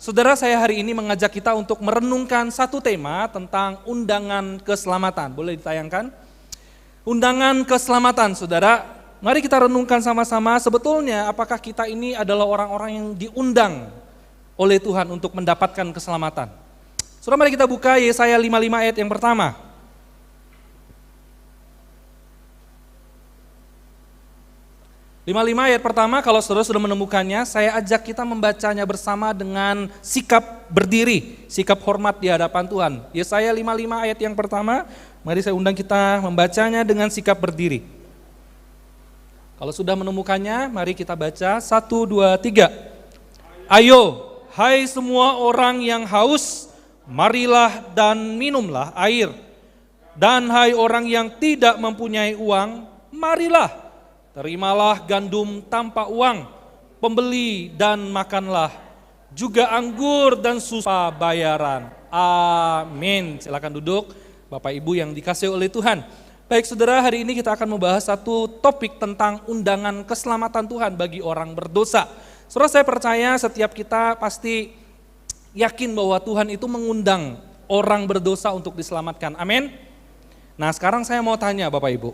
Saudara, saya hari ini mengajak kita untuk merenungkan satu tema tentang undangan keselamatan. Boleh ditayangkan? Undangan keselamatan, saudara. Mari kita renungkan sama-sama, sebetulnya apakah kita ini adalah orang-orang yang diundang oleh Tuhan untuk mendapatkan keselamatan. Saudara, mari kita buka Yesaya 55 ayat yang pertama. Ayat pertama, kalau saudara sudah menemukannya, saya ajak kita membacanya bersama dengan sikap berdiri, sikap hormat di hadapan Tuhan. Yesaya 55 ayat yang pertama, mari saya undang kita membacanya dengan sikap berdiri. Kalau sudah menemukannya, mari kita baca 1, 2, 3. Ayo, hai semua orang yang haus, marilah dan minumlah air. Dan hai orang yang tidak mempunyai uang, marilah, terimalah gandum tanpa uang, pembeli dan makanlah, juga anggur dan susu bayaran. Amin. Silakan duduk, Bapak Ibu yang dikasihi oleh Tuhan. Baik saudara, hari ini kita akan membahas satu topik tentang undangan keselamatan Tuhan bagi orang berdosa. Saudara, saya percaya setiap kita pasti yakin bahwa Tuhan itu mengundang orang berdosa untuk diselamatkan. Amin. Nah, sekarang saya mau tanya Bapak Ibu,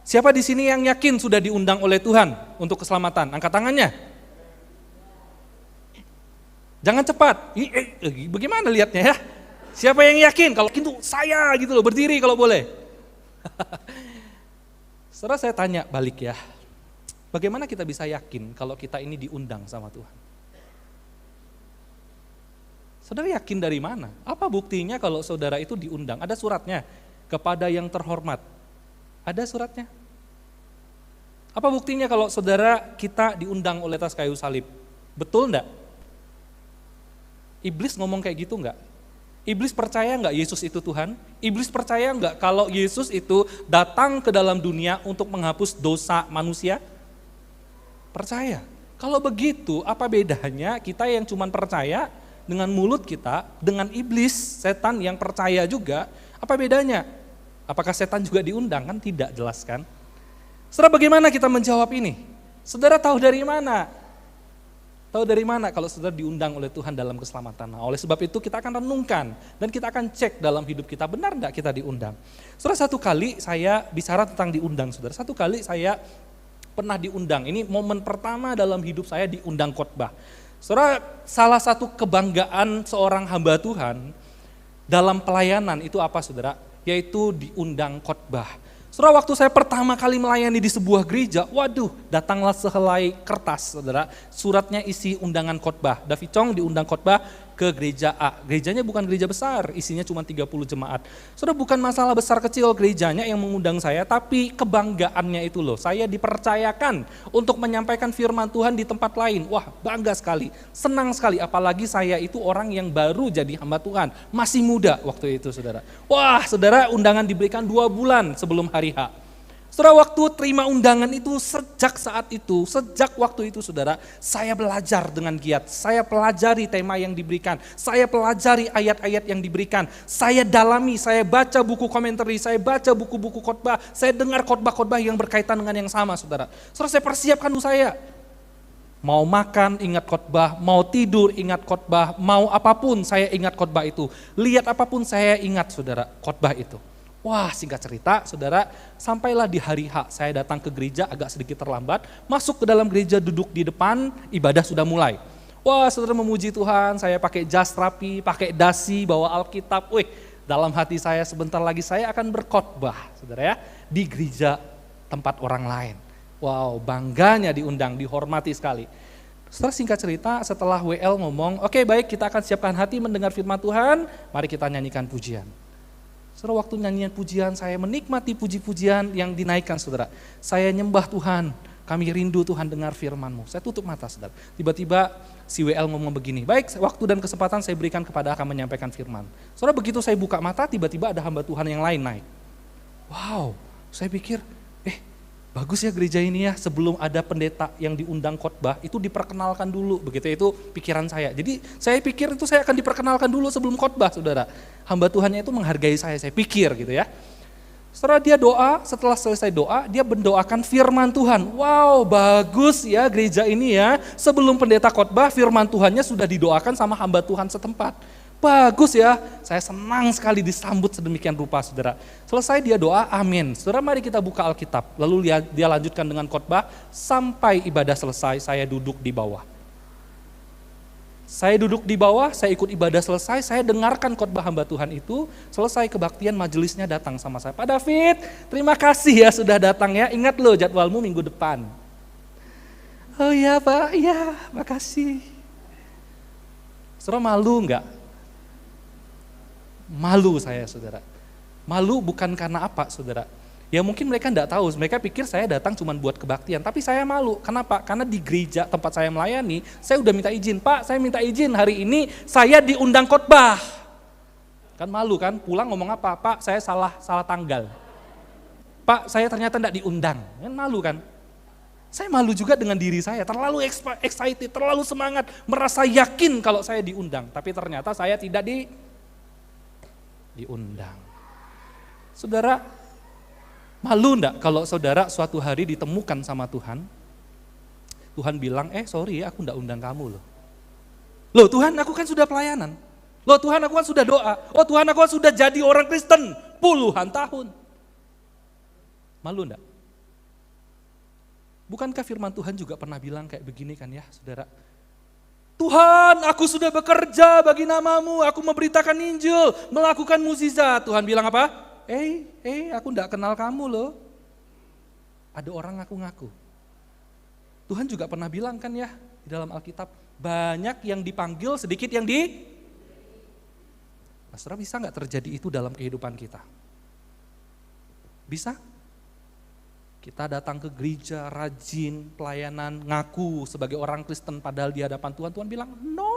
siapa di sini yang yakin sudah diundang oleh Tuhan untuk keselamatan? Angkat tangannya. Jangan cepat. Bagaimana lihatnya ya? Siapa yang yakin? Kalau gitu saya gitu loh, berdiri kalau boleh. Setelah saya tanya balik ya, bagaimana kita bisa yakin kalau kita ini diundang sama Tuhan? Saudara yakin dari mana? Apa buktinya kalau saudara itu diundang? Ada suratnya, kepada yang terhormat. Ada suratnya? Apa buktinya kalau saudara kita diundang oleh atas kayu salib? Betul enggak? Iblis ngomong kayak gitu enggak? Iblis percaya enggak Yesus itu Tuhan? Iblis percaya enggak kalau Yesus itu datang ke dalam dunia untuk menghapus dosa manusia? Percaya. Kalau begitu, apa bedanya kita yang cuma percaya dengan mulut kita, dengan iblis, setan yang percaya juga, apa bedanya? Apakah setan juga diundang? Kan tidak, jelas kan? Saudara, bagaimana kita menjawab ini? Saudara tahu dari mana? Tahu dari mana kalau saudara diundang oleh Tuhan dalam keselamatan? Nah, oleh sebab itu kita akan renungkan dan kita akan cek dalam hidup kita, benar enggak kita diundang? Saudara, satu kali saya bicara tentang diundang, saudara. Satu kali saya pernah diundang, ini momen pertama dalam hidup saya diundang khotbah. Saudara, salah satu kebanggaan seorang hamba Tuhan dalam pelayanan itu apa saudara? Yaitu diundang khotbah. Saudara, waktu saya pertama kali melayani di sebuah gereja, waduh, datanglah sehelai kertas, saudara. Suratnya isi undangan khotbah. David Chong diundang khotbah ke gereja A. Gerejanya bukan gereja besar, isinya cuma 30 jemaat. Saudara, bukan masalah besar kecil gerejanya yang mengundang saya, tapi kebanggaannya itu loh. Saya dipercayakan untuk menyampaikan firman Tuhan di tempat lain. Wah, bangga sekali, senang sekali. Apalagi saya itu orang yang baru jadi hamba Tuhan, masih muda waktu itu saudara. Wah, saudara, undangan diberikan 2 bulan sebelum hari H. Saudara, waktu terima undangan itu, sejak waktu itu saudara, saya belajar dengan giat, saya pelajari tema yang diberikan, saya pelajari ayat-ayat yang diberikan, saya dalami, saya baca buku komentari, saya baca buku-buku khotbah, saya dengar khotbah-khotbah yang berkaitan dengan yang sama saudara. Saudara, saya persiapkan saya. Mau makan ingat khotbah, mau tidur ingat khotbah, mau apapun saya ingat khotbah itu. Lihat apapun saya ingat saudara, khotbah itu. Wah, singkat cerita saudara, sampailah di hari H, saya datang ke gereja agak sedikit terlambat, masuk ke dalam gereja, duduk di depan, ibadah sudah mulai. Wah, saudara, memuji Tuhan, saya pakai jas rapi, pakai dasi, bawa Alkitab. Wih, dalam hati saya sebentar lagi saya akan berkhotbah saudara ya, di gereja tempat orang lain. Wow, bangganya diundang, dihormati sekali. Saudara, singkat cerita, setelah WL ngomong, oke, baik, kita akan siapkan hati mendengar firman Tuhan, mari kita nyanyikan pujian. Saudara, waktu nyanyian pujian, saya menikmati puji-pujian yang dinaikkan saudara. Saya nyembah Tuhan, kami rindu Tuhan dengar firman-Mu. Saya tutup mata saudara. Tiba-tiba si WL ngomong begini, baik, waktu dan kesempatan saya berikan kepada akan menyampaikan firman. Saudara, begitu saya buka mata, tiba-tiba ada hamba Tuhan yang lain naik. Wow, saya pikir, bagus ya gereja ini ya, sebelum ada pendeta yang diundang khotbah, itu diperkenalkan dulu, begitu itu pikiran saya. Jadi saya pikir itu saya akan diperkenalkan dulu sebelum khotbah saudara. Hamba Tuhannya itu menghargai saya pikir gitu ya. Setelah dia doa, setelah selesai doa, dia mendoakan firman Tuhan. Wow, bagus ya gereja ini ya. Sebelum pendeta khotbah, firman Tuhannya sudah didoakan sama hamba Tuhan setempat. Bagus ya, saya senang sekali disambut sedemikian rupa, saudara. Selesai dia doa, amin. Saudara, mari kita buka Alkitab. Lalu dia lanjutkan dengan khotbah, sampai ibadah selesai, saya duduk di bawah. Saya duduk di bawah, saya ikut ibadah selesai, saya dengarkan khotbah hamba Tuhan itu, selesai kebaktian majelisnya datang sama saya. Pak David, terima kasih ya sudah datang ya, ingat loh jadwalmu minggu depan. Oh iya Pak, iya makasih. Saudara malu enggak? Malu saya saudara. Malu bukan karena apa saudara? Ya mungkin mereka enggak tahu, mereka pikir saya datang cuma buat kebaktian, tapi saya malu. Kenapa? Karena di gereja tempat saya melayani, saya udah minta izin, Pak saya minta izin hari ini saya diundang khotbah. Kan malu kan, pulang ngomong apa? Pak saya salah tanggal. Pak saya ternyata enggak diundang, kan malu kan? Saya malu juga dengan diri saya, terlalu excited, terlalu semangat, merasa yakin kalau saya diundang, tapi ternyata saya tidak diundang. Saudara, malu enggak kalau saudara suatu hari ditemukan sama Tuhan, Tuhan bilang, sorry ya aku enggak undang kamu loh. Loh Tuhan aku kan sudah pelayanan, loh Tuhan aku kan sudah doa, oh Tuhan aku kan sudah jadi orang Kristen puluhan tahun. Malu enggak? Bukankah firman Tuhan juga pernah bilang kayak begini kan ya saudara? Tuhan aku sudah bekerja bagi namamu, aku memberitakan Injil, melakukan mukjizat. Tuhan bilang apa? Aku enggak kenal kamu loh. Ada orang ngaku-ngaku. Tuhan juga pernah bilang kan ya di dalam Alkitab, banyak yang dipanggil, sedikit yang Saudara, bisa enggak terjadi itu dalam kehidupan kita? Bisa? Kita datang ke gereja, rajin, pelayanan, ngaku sebagai orang Kristen padahal di hadapan Tuhan, Tuhan bilang, no.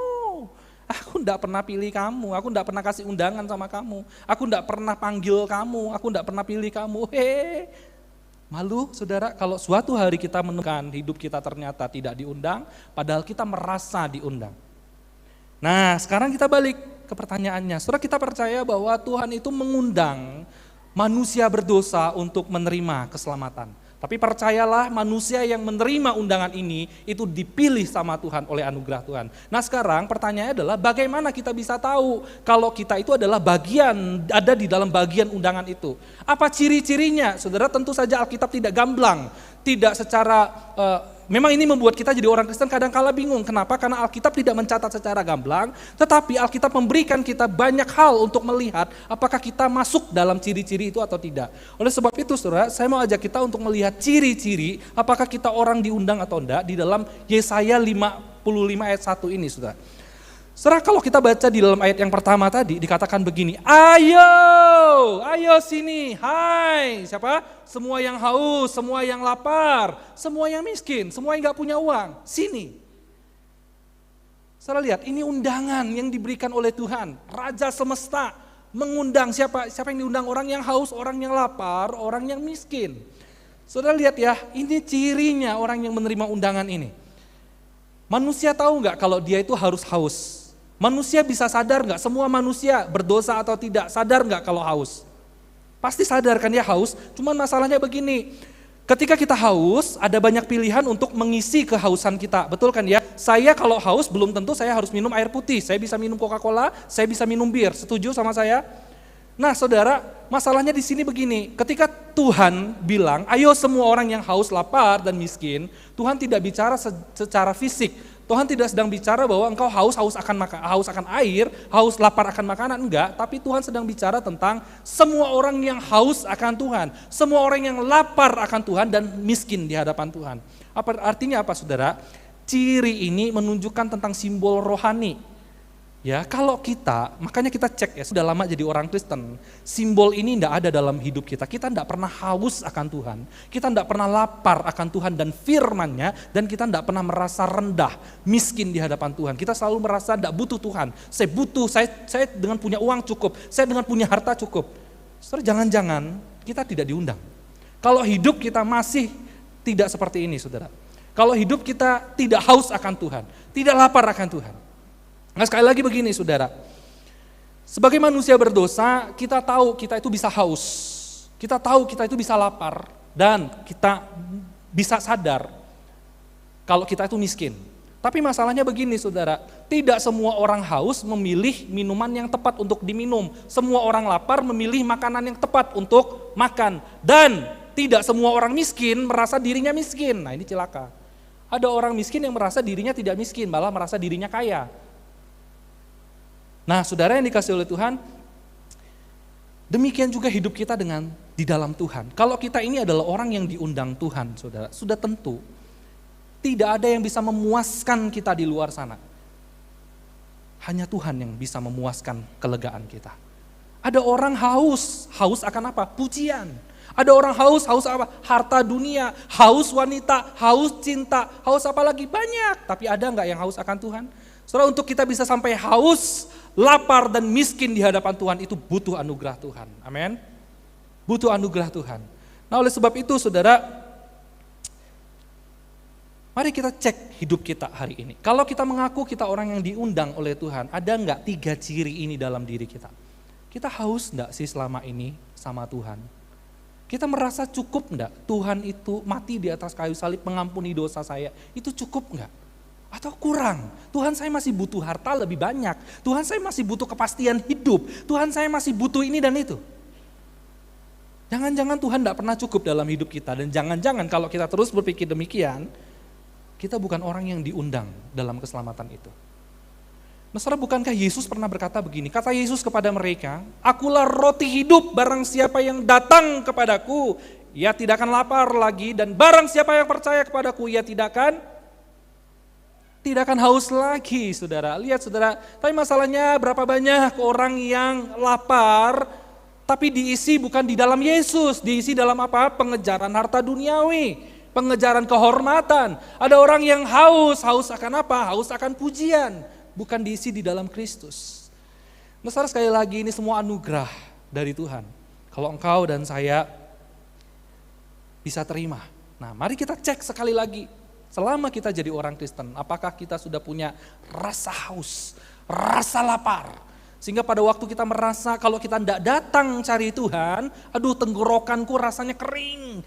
Aku enggak pernah pilih kamu, aku enggak pernah kasih undangan sama kamu, aku enggak pernah panggil kamu, aku enggak pernah pilih kamu. Malu saudara kalau suatu hari kita menemukan hidup kita ternyata tidak diundang, padahal kita merasa diundang. Nah sekarang kita balik ke pertanyaannya, saudara kita percaya bahwa Tuhan itu mengundang manusia berdosa untuk menerima keselamatan. Tapi percayalah manusia yang menerima undangan ini itu dipilih sama Tuhan oleh anugerah Tuhan. Nah sekarang pertanyaannya adalah bagaimana kita bisa tahu kalau kita itu adalah ada di dalam bagian undangan itu. Apa ciri-cirinya? Saudara tentu saja Alkitab tidak gamblang, tidak secara memang ini membuat kita jadi orang Kristen kadang-kala bingung. Kenapa? Karena Alkitab tidak mencatat secara gamblang, tetapi Alkitab memberikan kita banyak hal untuk melihat apakah kita masuk dalam ciri-ciri itu atau tidak. Oleh sebab itu saudara, saya mau ajak kita untuk melihat ciri-ciri apakah kita orang diundang atau enggak di dalam Yesaya 55 ayat 1 ini saudara. Saudara kalau kita baca di dalam ayat yang pertama tadi dikatakan begini, ayo sini, hai siapa? Semua yang haus, semua yang lapar, semua yang miskin, semua yang gak punya uang, sini. Saudara lihat, ini undangan yang diberikan oleh Tuhan, Raja semesta mengundang siapa yang diundang? Orang yang haus, orang yang lapar, orang yang miskin. Saudara lihat ya, ini cirinya orang yang menerima undangan ini. Manusia tahu gak kalau dia itu harus haus? Manusia bisa sadar nggak? Semua manusia berdosa atau tidak, sadar nggak kalau haus? Pasti sadar kan ya haus, cuman masalahnya begini, ketika kita haus ada banyak pilihan untuk mengisi kehausan kita, betul kan ya? Saya kalau haus belum tentu saya harus minum air putih, saya bisa minum Coca-Cola, saya bisa minum bir, setuju sama saya? Nah saudara, masalahnya di sini begini, ketika Tuhan bilang, ayo semua orang yang haus, lapar dan miskin, Tuhan tidak bicara secara fisik. Tuhan tidak sedang bicara bahwa engkau haus akan air, haus lapar akan makanan, enggak. Tapi Tuhan sedang bicara tentang semua orang yang haus akan Tuhan, semua orang yang lapar akan Tuhan dan miskin di hadapan Tuhan. Artinya apa saudara? Ciri ini menunjukkan tentang simbol rohani. Ya, kalau makanya kita cek ya, sudah lama jadi orang Kristen, simbol ini tidak ada dalam hidup kita. Kita tidak pernah haus akan Tuhan, kita tidak pernah lapar akan Tuhan dan firman-Nya, dan kita tidak pernah merasa rendah, miskin di hadapan Tuhan. Kita selalu merasa tidak butuh Tuhan. Saya dengan punya uang cukup, saya dengan punya harta cukup. Saudara, jangan-jangan kita tidak diundang. Kalau hidup kita masih tidak seperti ini, saudara. Kalau hidup kita tidak haus akan Tuhan, tidak lapar akan Tuhan. Nah sekali lagi begini saudara, sebagai manusia berdosa kita tahu kita itu bisa haus. Kita tahu kita itu bisa lapar dan kita bisa sadar kalau kita itu miskin. Tapi masalahnya begini saudara, tidak semua orang haus memilih minuman yang tepat untuk diminum. Semua orang lapar memilih makanan yang tepat untuk makan. Dan tidak semua orang miskin merasa dirinya miskin. Nah ini celaka. Ada orang miskin yang merasa dirinya tidak miskin, malah merasa dirinya kaya. Nah saudara yang dikasih oleh Tuhan, demikian juga hidup kita di dalam Tuhan. Kalau kita ini adalah orang yang diundang Tuhan saudara, sudah tentu tidak ada yang bisa memuaskan kita di luar sana. Hanya Tuhan yang bisa memuaskan kelegaan kita. Ada orang haus akan apa? Pujian. Ada orang haus apa? Harta dunia, haus wanita, haus cinta, haus apa lagi? Banyak. Tapi ada enggak yang haus akan Tuhan? Saudara, untuk kita bisa sampai haus, lapar dan miskin di hadapan Tuhan itu butuh anugerah Tuhan. Amin. Butuh anugerah Tuhan. Nah oleh sebab itu saudara, mari kita cek hidup kita hari ini. Kalau kita mengaku kita orang yang diundang oleh Tuhan, ada enggak 3 ciri ini dalam diri kita? Kita haus enggak sih selama ini sama Tuhan? Kita merasa cukup enggak Tuhan itu mati di atas kayu salib mengampuni dosa saya? Itu cukup enggak? Atau kurang? Tuhan saya masih butuh harta lebih banyak. Tuhan saya masih butuh kepastian hidup. Tuhan saya masih butuh ini dan itu. Jangan-jangan Tuhan enggak pernah cukup dalam hidup kita. Dan jangan-jangan kalau kita terus berpikir demikian, kita bukan orang yang diundang dalam keselamatan itu. Nah, saudara, bukankah Yesus pernah berkata begini? Kata Yesus kepada mereka, "Akulah roti hidup, barang siapa yang datang kepadaku, ia tidak akan lapar lagi, dan barang siapa yang percaya kepadaku, ia tidak akan haus lagi." Saudara, lihat saudara, tapi masalahnya berapa banyak orang yang lapar, tapi diisi bukan di dalam Yesus, diisi dalam apa? Pengejaran harta duniawi. Pengejaran kehormatan. Ada orang yang haus akan apa? Haus akan pujian, bukan diisi di dalam Kristus. Nah, saudara, sekali lagi ini semua anugerah dari Tuhan. Kalau engkau dan saya bisa terima. Nah, mari kita cek sekali lagi. Selama kita jadi orang Kristen, apakah kita sudah punya rasa haus, rasa lapar? Sehingga pada waktu kita merasa kalau kita tidak datang cari Tuhan, aduh tenggorokanku rasanya kering.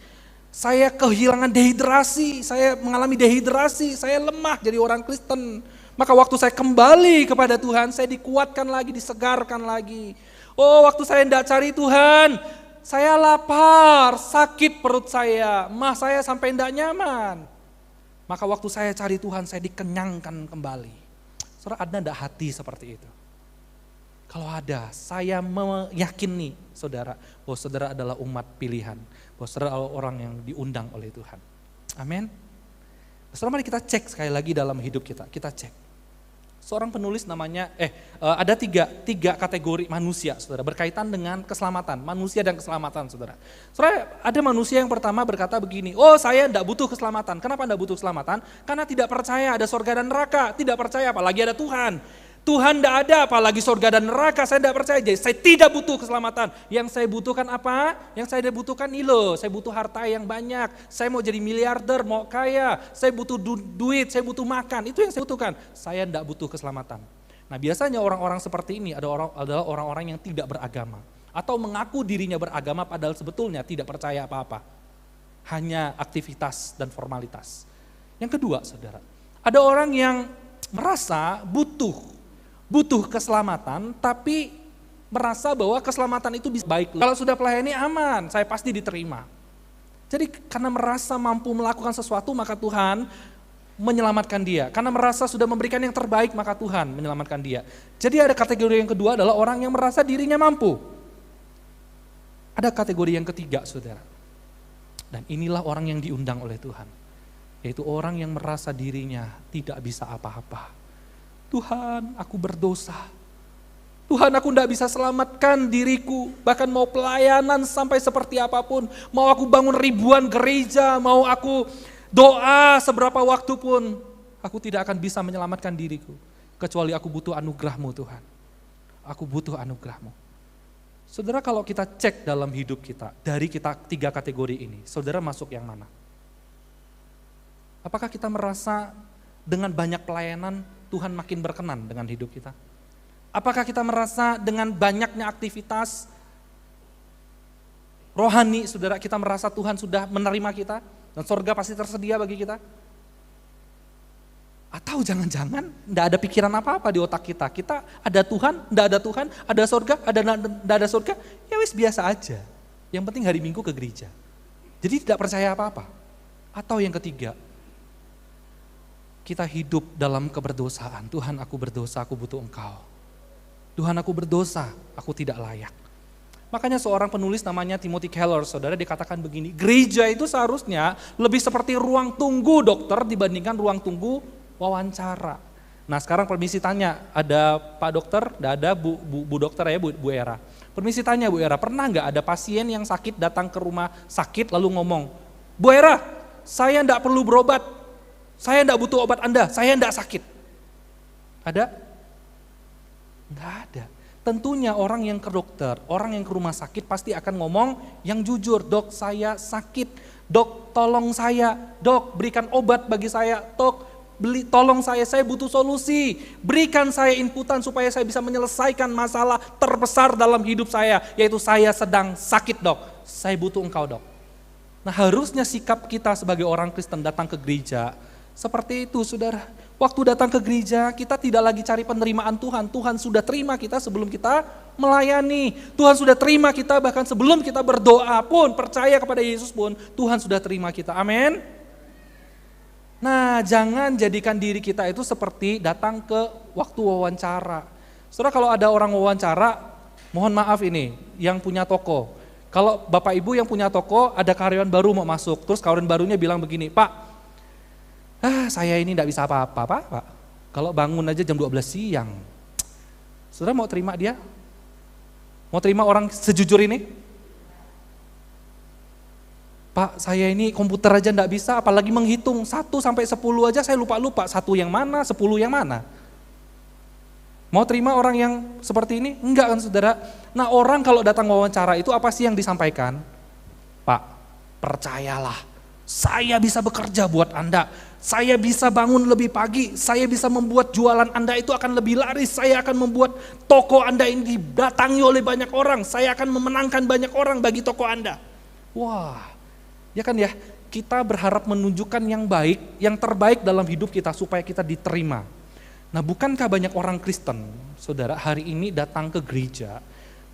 Saya kehilangan dehidrasi, saya mengalami dehidrasi, saya lemah jadi orang Kristen. Maka waktu saya kembali kepada Tuhan, saya dikuatkan lagi, disegarkan lagi. Oh, waktu saya tidak cari Tuhan, saya lapar, sakit perut saya, mah saya sampai tidak nyaman. Maka waktu saya cari Tuhan, saya dikenyangkan kembali. Saudara, ada tidak hati seperti itu? Kalau ada, saya meyakini saudara, bahwa saudara adalah umat pilihan. Bahwa saudara adalah orang yang diundang oleh Tuhan. Amin. Saudara, mari kita cek sekali lagi dalam hidup kita. Kita cek. Seorang penulis namanya, ada tiga kategori manusia, saudara, berkaitan dengan keselamatan, manusia dan keselamatan, saudara. Saudara, ada manusia yang pertama berkata begini, oh saya tidak butuh keselamatan. Kenapa tidak butuh keselamatan? Karena tidak percaya ada surga dan neraka, tidak percaya apalagi ada Tuhan. Tuhan tidak ada, apalagi surga dan neraka, saya tidak percaya. Jadi saya tidak butuh keselamatan. Yang saya butuhkan apa? Yang saya butuhkan ini loh, saya butuh harta yang banyak. Saya mau jadi miliarder, mau kaya. Saya butuh duit, saya butuh makan. Itu yang saya butuhkan. Saya tidak butuh keselamatan. Nah biasanya orang-orang seperti ini adalah orang-orang yang tidak beragama. Atau mengaku dirinya beragama padahal sebetulnya tidak percaya apa-apa. Hanya aktivitas dan formalitas. Yang kedua saudara, ada orang yang merasa butuh keselamatan, tapi merasa bahwa keselamatan itu bisa baik. Kalau sudah pelayani aman, saya pasti diterima. Jadi karena merasa mampu melakukan sesuatu, maka Tuhan menyelamatkan dia. Karena merasa sudah memberikan yang terbaik, maka Tuhan menyelamatkan dia. Jadi ada kategori yang kedua adalah orang yang merasa dirinya mampu. Ada kategori yang ketiga, saudara. Dan inilah orang yang diundang oleh Tuhan. Yaitu orang yang merasa dirinya tidak bisa apa-apa. Tuhan, aku berdosa. Tuhan, aku tidak bisa selamatkan diriku. Bahkan mau pelayanan sampai seperti apapun. Mau aku bangun ribuan gereja, mau aku doa seberapa waktu pun. Aku tidak akan bisa menyelamatkan diriku. Kecuali aku butuh anugerah-Mu Tuhan. Aku butuh anugerah-Mu. Saudara, kalau kita cek dalam hidup kita, dari kita 3 kategori ini, saudara masuk yang mana? Apakah kita merasa dengan banyak pelayanan, Tuhan makin berkenan dengan hidup kita? Apakah kita merasa dengan banyaknya aktivitas, rohani, saudara, kita merasa Tuhan sudah menerima kita, dan sorga pasti tersedia bagi kita. Atau jangan-jangan tidak ada pikiran apa-apa di otak kita. Kita ada Tuhan, tidak ada Tuhan, ada sorga, tidak ada sorga, ya wis biasa aja. Yang penting hari Minggu ke gereja. Jadi tidak percaya apa-apa. Atau yang ketiga, kita hidup dalam keberdosaan. Tuhan, aku berdosa, aku butuh Engkau. Tuhan, aku berdosa, aku tidak layak. Makanya seorang penulis namanya Timothy Keller, saudara, dikatakan begini, gereja itu seharusnya lebih seperti ruang tunggu dokter dibandingkan ruang tunggu wawancara. Nah sekarang permisi tanya, ada Pak Dokter, ada Bu Dokter ya, Bu Era. Permisi tanya Bu Era, pernah nggak ada pasien yang sakit datang ke rumah sakit lalu ngomong, Bu Era, saya enggak perlu berobat, saya enggak butuh obat Anda, saya enggak sakit. Ada? Enggak ada. Tentunya orang yang ke dokter, orang yang ke rumah sakit pasti akan ngomong yang jujur, dok saya sakit, dok tolong saya, dok berikan obat bagi saya, dok tolong saya butuh solusi, berikan saya inputan supaya saya bisa menyelesaikan masalah terbesar dalam hidup saya, yaitu saya sedang sakit dok, saya butuh Engkau dok. Nah harusnya sikap kita sebagai orang Kristen datang ke gereja seperti itu saudara. Waktu datang ke gereja kita tidak lagi cari penerimaan Tuhan, Tuhan sudah terima kita sebelum kita melayani, Tuhan sudah terima kita bahkan sebelum kita berdoa pun, percaya kepada Yesus pun, Tuhan sudah terima kita, amin. Nah jangan jadikan diri kita itu seperti datang ke waktu wawancara. Saudara kalau ada orang wawancara, mohon maaf ini yang punya toko. Kalau Bapak Ibu yang punya toko ada karyawan baru mau masuk, terus karyawan barunya bilang begini, Pak, saya ini tidak bisa apa-apa Pak. Kalau bangun aja jam 12 siang. Saudara mau terima dia? Mau terima orang sejujur ini? Pak saya ini komputer aja enggak bisa, apalagi menghitung 1 sampai 10 aja saya lupa-lupa, 1 yang mana, 10 yang mana. Mau terima orang yang seperti ini? Enggak kan saudara. Nah orang kalau datang wawancara itu apa sih yang disampaikan? Pak percayalah, saya bisa bekerja buat Anda, saya bisa bangun lebih pagi, saya bisa membuat jualan Anda itu akan lebih laris, saya akan membuat toko Anda ini didatangi oleh banyak orang, saya akan memenangkan banyak orang bagi toko Anda. Wah, ya kan ya, kita berharap menunjukkan yang baik, yang terbaik dalam hidup kita supaya kita diterima. Nah bukankah banyak orang Kristen, saudara, hari ini datang ke gereja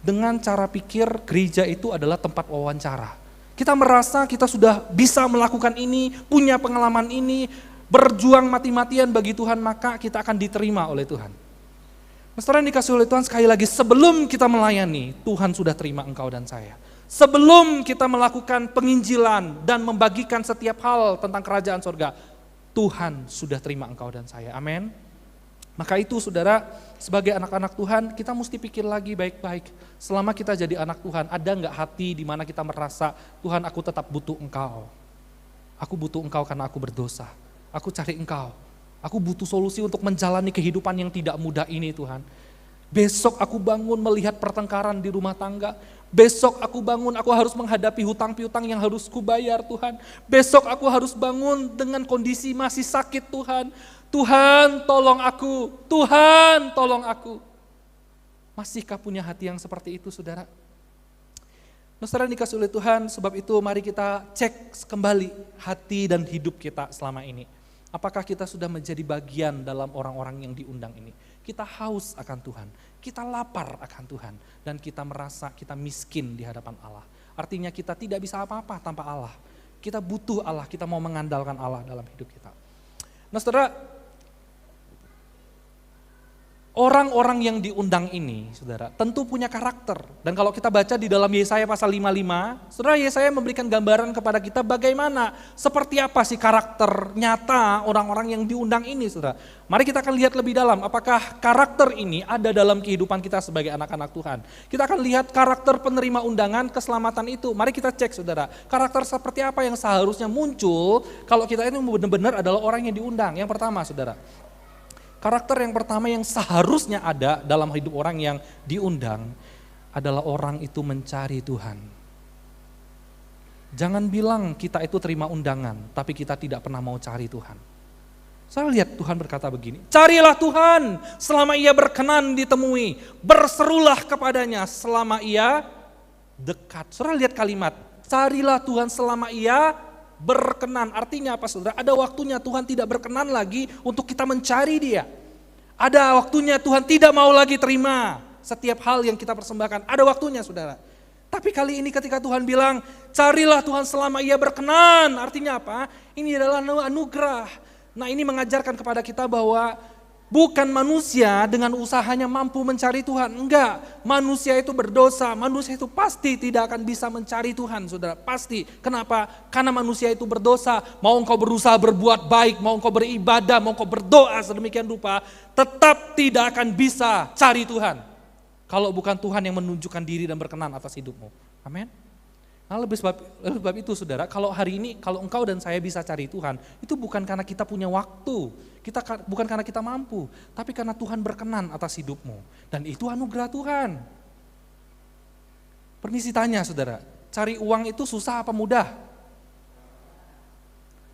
dengan cara pikir gereja itu adalah tempat wawancara. Kita merasa kita sudah bisa melakukan ini, punya pengalaman ini, berjuang mati-matian bagi Tuhan, maka kita akan diterima oleh Tuhan. Saudara yang dikasih oleh Tuhan, sekali lagi sebelum kita melayani, Tuhan sudah terima engkau dan saya. Sebelum kita melakukan penginjilan dan membagikan setiap hal tentang kerajaan surga, Tuhan sudah terima engkau dan saya. Amin. Maka itu saudara, sebagai anak-anak Tuhan, kita mesti pikir lagi baik-baik. Selama kita jadi anak Tuhan, ada enggak hati di mana kita merasa, Tuhan aku tetap butuh engkau. Aku butuh engkau karena aku berdosa. Aku cari engkau. Aku butuh solusi untuk menjalani kehidupan yang tidak mudah ini Tuhan. Besok aku bangun melihat pertengkaran di rumah tangga. Besok aku bangun, aku harus menghadapi hutang piutang yang harus kubayar Tuhan. Besok aku harus bangun dengan kondisi masih sakit Tuhan. Tuhan tolong aku, Tuhan tolong aku. Masihkah punya hati yang seperti itu saudara? Saudara dikasih oleh Tuhan, sebab itu mari kita cek kembali hati dan hidup kita selama ini. Apakah kita sudah menjadi bagian dalam orang-orang yang diundang ini? Kita haus akan Tuhan, kita lapar akan Tuhan, dan kita merasa kita miskin di hadapan Allah. Artinya kita tidak bisa apa-apa tanpa Allah. Kita butuh Allah, kita mau mengandalkan Allah dalam hidup kita. Nah saudara, orang-orang yang diundang ini, saudara, tentu punya karakter. Dan kalau kita baca di dalam Yesaya pasal 55, saudara, Yesaya memberikan gambaran kepada kita bagaimana, seperti apa sih karakter nyata orang-orang yang diundang ini, saudara. Mari kita akan lihat lebih dalam, apakah karakter ini ada dalam kehidupan kita sebagai anak-anak Tuhan. Kita akan lihat karakter penerima undangan keselamatan itu. Mari kita cek, saudara, karakter seperti apa yang seharusnya muncul kalau kita ini benar-benar adalah orang yang diundang. Yang pertama, saudara, karakter yang pertama yang seharusnya ada dalam hidup orang yang diundang adalah orang itu mencari Tuhan. Jangan bilang kita itu terima undangan, tapi kita tidak pernah mau cari Tuhan. Saya lihat Tuhan berkata begini, carilah Tuhan selama ia berkenan ditemui, berserulah kepadanya selama ia dekat. Saudara lihat kalimat, carilah Tuhan selama ia berkenan. Artinya apa saudara? Ada waktunya Tuhan tidak berkenan lagi untuk kita mencari dia. Ada waktunya Tuhan tidak mau lagi terima setiap hal yang kita persembahkan. Ada waktunya saudara. Tapi kali ini ketika Tuhan bilang, carilah Tuhan selama ia berkenan. Artinya apa? Ini adalah anugerah. Nah ini mengajarkan kepada kita bahwa bukan manusia dengan usahanya mampu mencari Tuhan. Enggak, manusia itu berdosa, manusia itu pasti tidak akan bisa mencari Tuhan saudara. Pasti, kenapa? Karena manusia itu berdosa. Mau engkau berusaha berbuat baik, mau engkau beribadah, mau engkau berdoa sedemikian rupa, tetap tidak akan bisa cari Tuhan. Kalau bukan Tuhan yang menunjukkan diri dan berkenan atas hidupmu. Amin. Nah lebih sebab itu saudara, kalau hari ini, kalau engkau dan saya bisa cari Tuhan, itu bukan karena kita punya waktu, bukan karena kita mampu, tapi karena Tuhan berkenan atas hidupmu. Dan itu anugerah Tuhan. Permisi tanya saudara, cari uang itu susah apa mudah?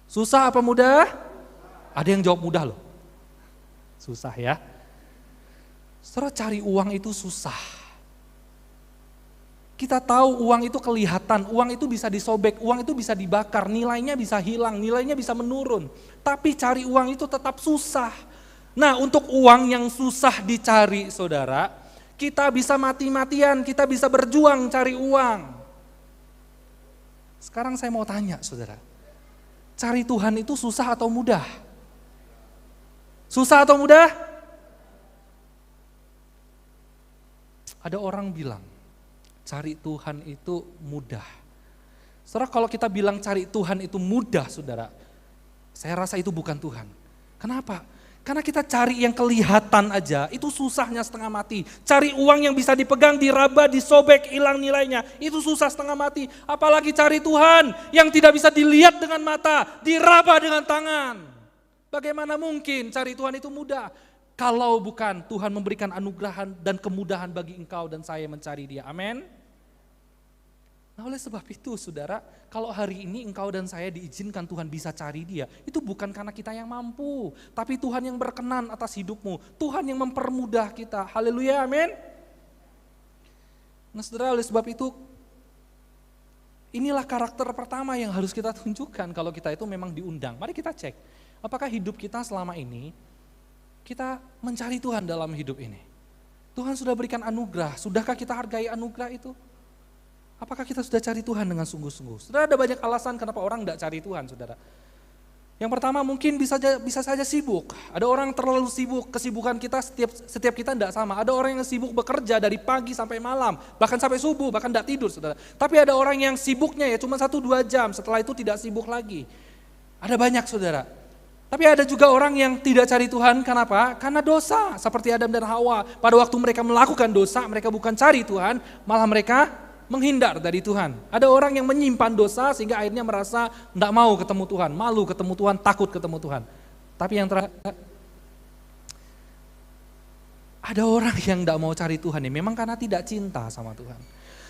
Susah apa mudah? Ada yang jawab mudah loh. Susah ya. Saudara, cari uang itu susah. Kita tahu uang itu kelihatan, uang itu bisa disobek, uang itu bisa dibakar, nilainya bisa hilang, nilainya bisa menurun. Tapi cari uang itu tetap susah. Nah untuk uang yang susah dicari saudara, kita bisa mati-matian, kita bisa berjuang cari uang. Sekarang saya mau tanya saudara, cari Tuhan itu susah atau mudah? Susah atau mudah? Ada orang bilang, cari Tuhan itu mudah. Saudara kalau kita bilang cari Tuhan itu mudah saudara, saya rasa itu bukan Tuhan. Kenapa? Karena kita cari yang kelihatan aja, itu susahnya setengah mati. Cari uang yang bisa dipegang, diraba, disobek, hilang nilainya, itu susah setengah mati. Apalagi cari Tuhan yang tidak bisa dilihat dengan mata, diraba dengan tangan. Bagaimana mungkin cari Tuhan itu mudah? Kalau bukan Tuhan memberikan anugerah dan kemudahan bagi engkau dan saya mencari dia. Amin. Nah oleh sebab itu saudara, kalau hari ini engkau dan saya diizinkan Tuhan bisa cari dia, itu bukan karena kita yang mampu, tapi Tuhan yang berkenan atas hidupmu, Tuhan yang mempermudah kita. Haleluya, amin. Nah saudara, oleh sebab itu, inilah karakter pertama yang harus kita tunjukkan kalau kita itu memang diundang. Mari kita cek, apakah hidup kita selama ini, kita mencari Tuhan dalam hidup ini. Tuhan sudah berikan anugerah, sudahkah kita hargai anugerah itu? Apakah kita sudah cari Tuhan dengan sungguh-sungguh? Saudara, ada banyak alasan kenapa orang tidak cari Tuhan, saudara. Yang pertama mungkin bisa saja sibuk. Ada orang terlalu sibuk, kesibukan kita setiap kita tidak sama. Ada orang yang sibuk bekerja dari pagi sampai malam, bahkan sampai subuh, bahkan tidak tidur, saudara. Tapi ada orang yang sibuknya ya cuma 1-2 jam, setelah itu tidak sibuk lagi. Ada banyak saudara. Tapi ada juga orang yang tidak cari Tuhan, kenapa? Karena dosa, seperti Adam dan Hawa. Pada waktu mereka melakukan dosa, mereka bukan cari Tuhan, malah mereka menghindar dari Tuhan. Ada orang yang menyimpan dosa sehingga akhirnya merasa tidak mau ketemu Tuhan, malu ketemu Tuhan, takut ketemu Tuhan. Tapi yang terakhir, ada orang yang tidak mau cari Tuhan ya memang karena tidak cinta sama Tuhan.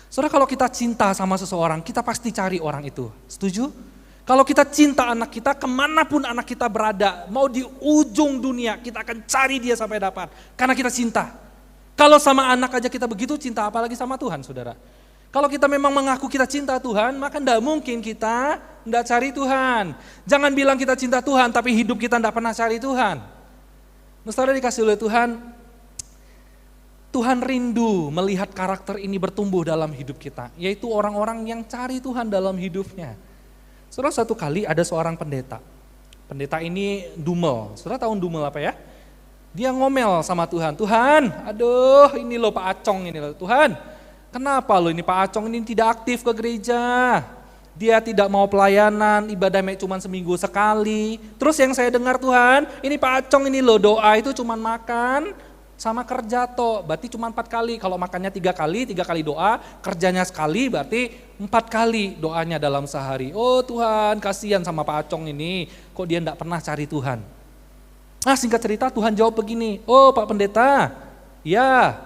Saudara, kalau kita cinta sama seseorang, kita pasti cari orang itu. Setuju? Kalau kita cinta anak kita, kemanapun anak kita berada, mau di ujung dunia, kita akan cari dia sampai dapat. Karena kita cinta. Kalau sama anak aja kita begitu cinta, apalagi sama Tuhan, saudara. Kalau kita memang mengaku kita cinta Tuhan, maka tidak mungkin kita tidak cari Tuhan. Jangan bilang kita cinta Tuhan, tapi hidup kita tidak pernah cari Tuhan. Saudara dikasih oleh Tuhan, Tuhan rindu melihat karakter ini bertumbuh dalam hidup kita, yaitu orang-orang yang cari Tuhan dalam hidupnya. Saudara, satu kali ada seorang pendeta. Pendeta ini dumel. Saudara tahu dumel apa ya? Dia ngomel sama Tuhan. Tuhan, aduh ini loh Pak Acong ini loh. Tuhan, kenapa loh ini Pak Acong ini tidak aktif ke gereja? Dia tidak mau pelayanan, ibadahnya cuma seminggu sekali. Terus yang saya dengar Tuhan, ini Pak Acong ini loh doa itu cuma makan sama kerja toh, berarti cuma 4 kali. Kalau makannya 3 kali doa, kerjanya sekali, berarti 4 kali doanya dalam sehari. Oh Tuhan, kasihan sama Pak Acong ini, kok dia enggak pernah cari Tuhan. Nah singkat cerita Tuhan jawab begini, oh Pak Pendeta, ya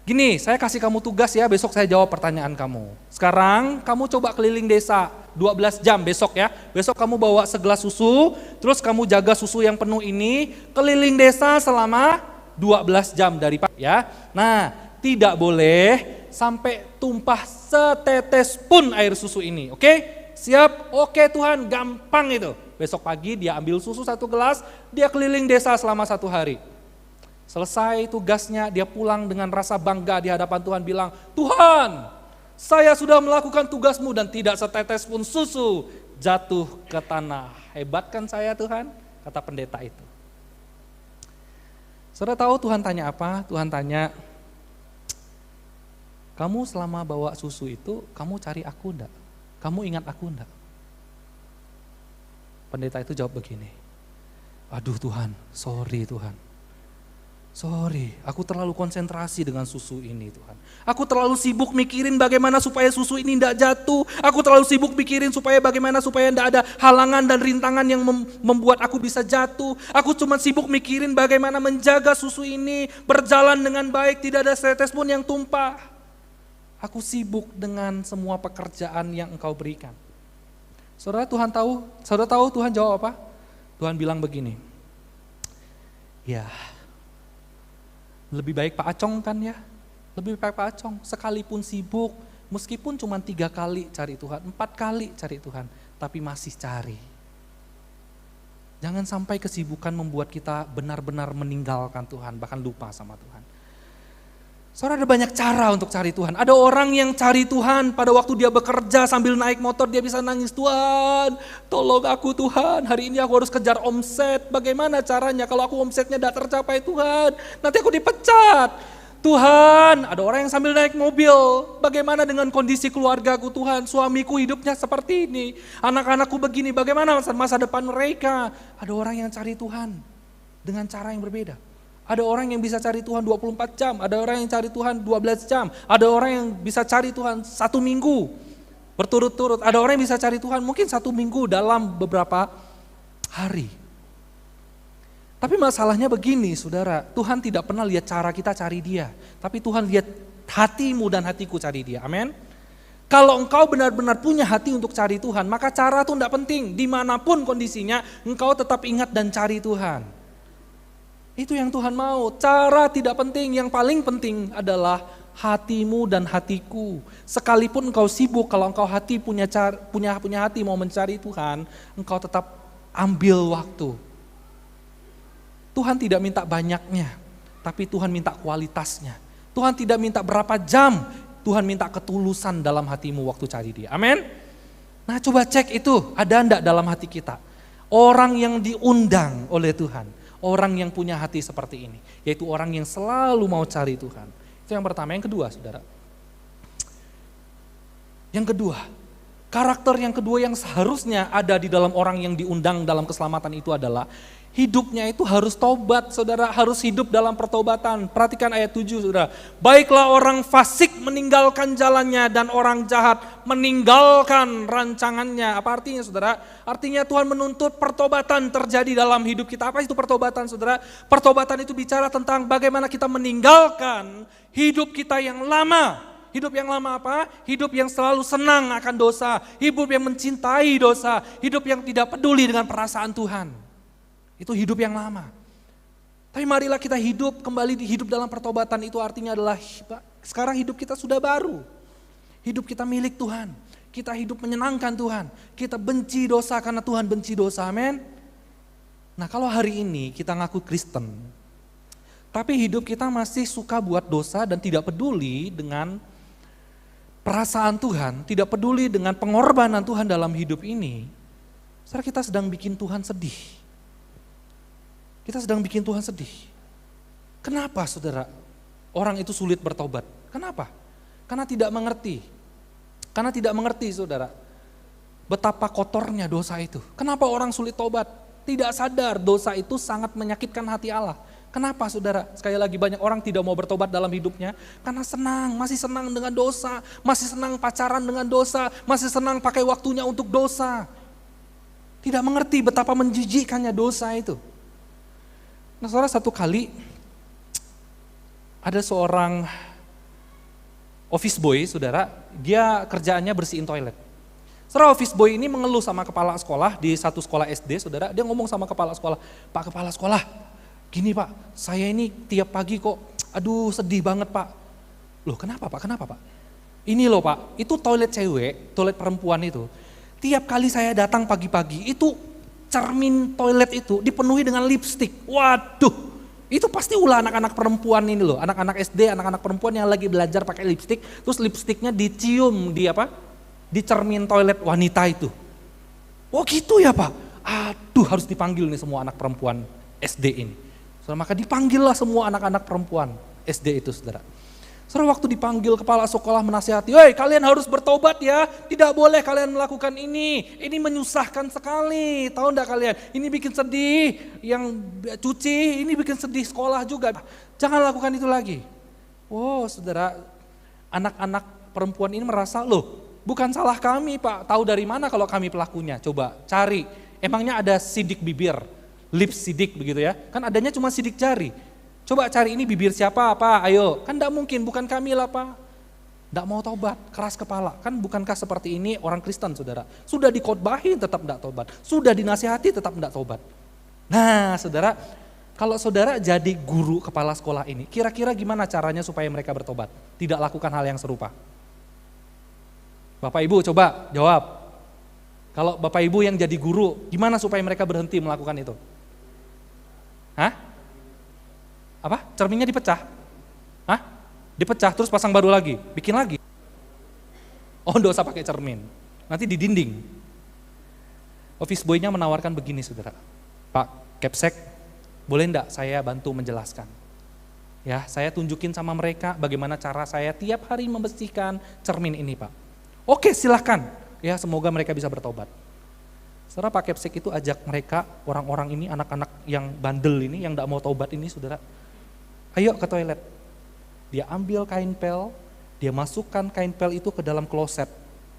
gini saya kasih kamu tugas ya, besok saya jawab pertanyaan kamu. Sekarang kamu coba keliling desa 12 jam besok ya, besok kamu bawa segelas susu, terus kamu jaga susu yang penuh ini, keliling desa selama 12 jam dari pagi ya. Nah, tidak boleh sampai tumpah setetes pun air susu ini. Oke? Siap? Oke Tuhan, gampang itu. Besok pagi dia ambil susu 1 gelas, dia keliling desa selama 1 hari. Selesai tugasnya, dia pulang dengan rasa bangga di hadapan Tuhan bilang, Tuhan, saya sudah melakukan tugasmu dan tidak setetes pun susu jatuh ke tanah. Hebat kan saya Tuhan? Kata pendeta itu. Saudara tahu Tuhan tanya apa? Tuhan tanya, kamu selama bawa susu itu, kamu cari aku enggak? Kamu ingat aku enggak? Pendeta itu jawab begini, aduh Tuhan, sorry Tuhan. Sorry, aku terlalu konsentrasi dengan susu ini Tuhan. Aku terlalu sibuk mikirin bagaimana supaya susu ini tidak jatuh. Aku terlalu sibuk mikirin bagaimana supaya tidak ada halangan dan rintangan yang membuat aku bisa jatuh. Aku cuma sibuk mikirin bagaimana menjaga susu ini berjalan dengan baik, tidak ada setetes pun yang tumpah. Aku sibuk dengan semua pekerjaan yang Engkau berikan. Saudara tahu Tuhan jawab apa? Tuhan bilang begini, ya lebih baik Pak Acong kan ya, lebih baik Pak Acong sekalipun sibuk, meskipun cuma 3 kali cari Tuhan, 4 kali cari Tuhan, tapi masih cari. Jangan sampai kesibukan membuat kita benar-benar meninggalkan Tuhan, bahkan lupa sama Tuhan. Saudara, ada banyak cara untuk cari Tuhan. Ada orang yang cari Tuhan pada waktu dia bekerja sambil naik motor dia bisa nangis, Tuhan tolong aku Tuhan, hari ini aku harus kejar omset. Bagaimana caranya kalau aku omsetnya tidak tercapai Tuhan? Nanti aku dipecat. Tuhan, ada orang yang sambil naik mobil, bagaimana dengan kondisi keluargaku Tuhan? Suamiku hidupnya seperti ini, anak-anakku begini, bagaimana masa depan mereka? Ada orang yang cari Tuhan dengan cara yang berbeda. Ada orang yang bisa cari Tuhan 24 jam, ada orang yang cari Tuhan 12 jam, ada orang yang bisa cari Tuhan 1 minggu berturut-turut, ada orang yang bisa cari Tuhan mungkin 1 minggu dalam beberapa hari. Tapi masalahnya begini saudara, Tuhan tidak pernah lihat cara kita cari dia, tapi Tuhan lihat hatimu dan hatiku cari dia, amin. Kalau engkau benar-benar punya hati untuk cari Tuhan, maka cara itu tidak penting, dimanapun kondisinya engkau tetap ingat dan cari Tuhan. Itu yang Tuhan mau, cara tidak penting, yang paling penting adalah hatimu dan hatiku. Sekalipun engkau sibuk, kalau engkau punya hati mau mencari Tuhan, engkau tetap ambil waktu. Tuhan tidak minta banyaknya, tapi Tuhan minta kualitasnya. Tuhan tidak minta berapa jam, Tuhan minta ketulusan dalam hatimu waktu cari dia, amin. Nah coba cek itu, ada enggak dalam hati kita? Orang yang diundang oleh Tuhan. Orang yang punya hati seperti ini, yaitu orang yang selalu mau cari Tuhan. Itu yang pertama. Yang kedua saudara, karakter yang kedua yang seharusnya ada di dalam orang yang diundang dalam keselamatan itu adalah hidupnya itu harus tobat saudara, harus hidup dalam pertobatan. Perhatikan ayat 7 saudara, baiklah orang fasik meninggalkan jalannya dan orang jahat meninggalkan rancangannya. Apa artinya saudara? Artinya Tuhan menuntut pertobatan terjadi dalam hidup kita. Apa itu pertobatan saudara? Pertobatan itu bicara tentang bagaimana kita meninggalkan hidup kita yang lama. Hidup yang lama apa? Hidup yang selalu senang akan dosa, hidup yang mencintai dosa, hidup yang tidak peduli dengan perasaan Tuhan. Itu hidup yang lama. Tapi marilah kita kembali hidup dalam pertobatan, itu artinya adalah sekarang hidup kita sudah baru. Hidup kita milik Tuhan. Kita hidup menyenangkan Tuhan. Kita benci dosa karena Tuhan benci dosa, amin. Nah kalau hari ini kita ngaku Kristen, tapi hidup kita masih suka buat dosa dan tidak peduli dengan perasaan Tuhan, tidak peduli dengan pengorbanan Tuhan dalam hidup ini, saudara, kita sedang bikin Tuhan sedih. Kita sedang bikin Tuhan sedih. Kenapa saudara? Orang itu sulit bertobat. Kenapa? Karena tidak mengerti. Karena tidak mengerti saudara, betapa kotornya dosa itu. Kenapa orang sulit tobat? Tidak sadar dosa itu sangat menyakitkan hati Allah. Kenapa saudara? Sekali lagi banyak orang tidak mau bertobat dalam hidupnya karena masih senang dengan dosa, masih senang pacaran dengan dosa, masih senang pakai waktunya untuk dosa. Tidak mengerti betapa menjijikkannya dosa itu. Nah saudara, satu kali ada seorang office boy saudara, dia kerjaannya bersihin toilet. Saudara, office boy ini mengeluh sama kepala sekolah di satu sekolah SD saudara, dia ngomong sama kepala sekolah, Pak kepala sekolah, gini Pak, saya ini tiap pagi kok, aduh sedih banget Pak. Loh kenapa Pak? Kenapa Pak? Ini loh Pak, itu toilet cewek, toilet perempuan itu. Tiap kali saya datang pagi-pagi, itu cermin toilet itu dipenuhi dengan lipstik. Waduh, itu pasti ulah anak-anak perempuan ini loh, anak-anak SD, anak-anak perempuan yang lagi belajar pakai lipstik, terus lipstiknya dicium di apa? Di cermin toilet wanita itu. Oh gitu ya Pak? Aduh, harus dipanggil nih semua anak perempuan SD ini. Saudara, maka dipanggillah semua anak-anak perempuan SD itu saudara. Saudara, waktu dipanggil kepala sekolah menasihati, "Hei, kalian harus bertobat ya, tidak boleh kalian melakukan ini menyusahkan sekali, tahu enggak kalian, ini bikin sedih, yang cuci, ini bikin sedih sekolah juga, jangan lakukan itu lagi." Oh saudara, anak-anak perempuan ini merasa, loh bukan salah kami Pak, tahu dari mana kalau kami pelakunya, coba cari, emangnya ada sidik bibir, lips sidik begitu ya, kan adanya cuma sidik jari. Coba cari ini bibir siapa, apa, ayo. Kan enggak mungkin, bukan kami lah Pak. Enggak mau tobat, keras kepala. Kan bukankah seperti ini orang Kristen saudara. Sudah dikhotbahin tetap enggak tobat. Sudah dinasihati tetap enggak tobat. Nah saudara, kalau saudara jadi guru kepala sekolah ini, kira-kira gimana caranya supaya mereka bertobat? Tidak lakukan hal yang serupa. Bapak Ibu coba jawab. Kalau Bapak Ibu yang jadi guru, gimana supaya mereka berhenti melakukan itu? Hah? Apa? Cerminnya dipecah? Hah? Dipecah terus pasang baru lagi? Bikin lagi? Oh enggak usah pakai cermin, nanti di dinding. Office boy-nya menawarkan begini saudara, "Pak Kepsek, boleh enggak saya bantu menjelaskan? Ya, saya tunjukin sama mereka bagaimana cara saya tiap hari membersihkan cermin ini Pak." "Oke silahkan, ya semoga mereka bisa bertobat." Saudara, Pak Kepsek itu ajak mereka, orang-orang ini, anak-anak yang bandel ini, yang enggak mau tobat ini saudara, "Ayo ke toilet." Dia ambil kain pel, dia masukkan kain pel itu ke dalam kloset.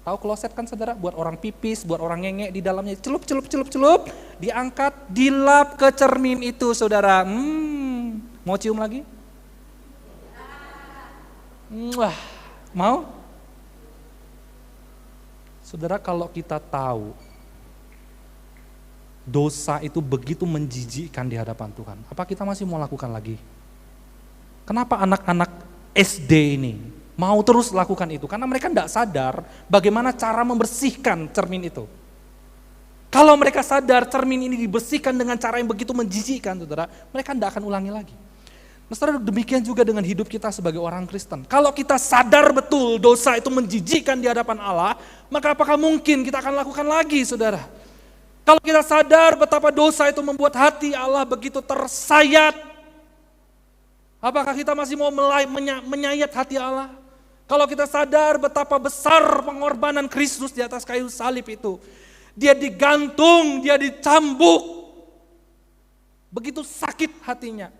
Tahu kloset kan saudara, buat orang pipis, buat orang ngengek di dalamnya, celup, diangkat, dilap ke cermin itu saudara. Mau cium lagi? Wah, mau? Saudara, kalau kita tahu dosa itu begitu menjijikkan di hadapan Tuhan, apa kita masih mau lakukan lagi? Kenapa anak-anak SD ini mau terus lakukan itu? Karena mereka tidak sadar bagaimana cara membersihkan cermin itu. Kalau mereka sadar cermin ini dibersihkan dengan cara yang begitu menjijikkan, saudara, mereka tidak akan ulangi lagi. Nah, saudara, demikian juga dengan hidup kita sebagai orang Kristen. Kalau kita sadar betul dosa itu menjijikkan di hadapan Allah, maka apakah mungkin kita akan lakukan lagi, saudara? Kalau kita sadar betapa dosa itu membuat hati Allah begitu tersayat, apakah kita masih mau menyayat hati Allah? Kalau kita sadar betapa besar pengorbanan Kristus di atas kayu salib itu, dia digantung, dia dicambuk, begitu sakit hatinya,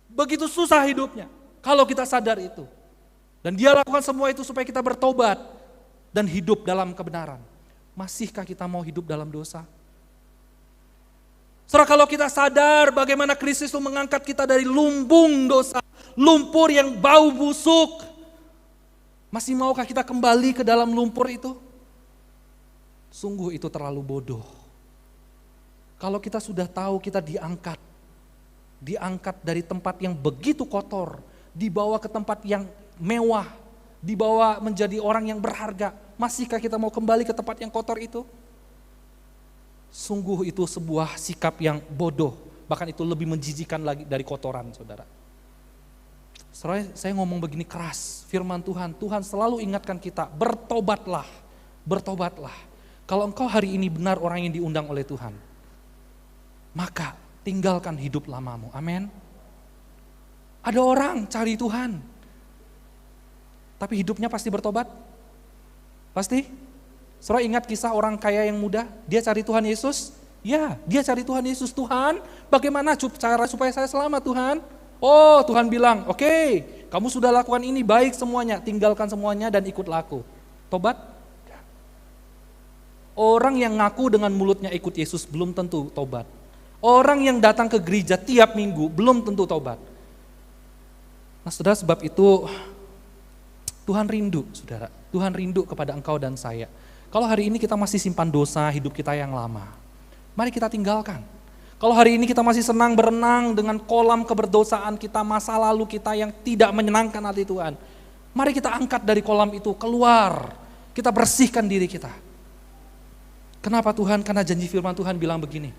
begitu susah hidupnya. Kalau kita sadar itu, dan dia lakukan semua itu supaya kita bertobat dan hidup dalam kebenaran, masihkah kita mau hidup dalam dosa? Saudara, kalau kita sadar bagaimana Kristus itu mengangkat kita dari lumbung dosa, lumpur yang bau busuk, masih maukah kita kembali ke dalam lumpur itu? Sungguh itu terlalu bodoh. Kalau kita sudah tahu kita diangkat dari tempat yang begitu kotor, dibawa ke tempat yang mewah, dibawa menjadi orang yang berharga, masihkah kita mau kembali ke tempat yang kotor itu? Sungguh itu sebuah sikap yang bodoh, bahkan itu lebih menjijikan lagi dari kotoran, saudara. Saya ngomong begini keras, firman Tuhan selalu ingatkan kita, bertobatlah, bertobatlah. Kalau engkau hari ini benar orang yang diundang oleh Tuhan, maka tinggalkan hidup lamamu, amin. Ada orang cari Tuhan, tapi hidupnya pasti bertobat? Pasti? Saudara ingat kisah orang kaya yang muda, dia cari Tuhan Yesus? Ya, dia cari Tuhan Yesus. "Tuhan, bagaimana cara supaya saya selamat Tuhan?" Oh, Tuhan bilang, "Oke, kamu sudah lakukan ini baik semuanya, tinggalkan semuanya dan ikutlah aku." Tobat? Orang yang ngaku dengan mulutnya ikut Yesus belum tentu tobat. Orang yang datang ke gereja tiap minggu belum tentu tobat. Nah saudara, sebab itu Tuhan rindu, saudara. Tuhan rindu kepada engkau dan saya. Kalau hari ini kita masih simpan dosa hidup kita yang lama, mari kita tinggalkan. Kalau hari ini kita masih senang berenang dengan kolam keberdosaan kita, masa lalu kita yang tidak menyenangkan hati Tuhan, Mari kita angkat dari kolam itu, keluar. Kita bersihkan diri kita. Kenapa Tuhan? Karena janji firman Tuhan bilang begini.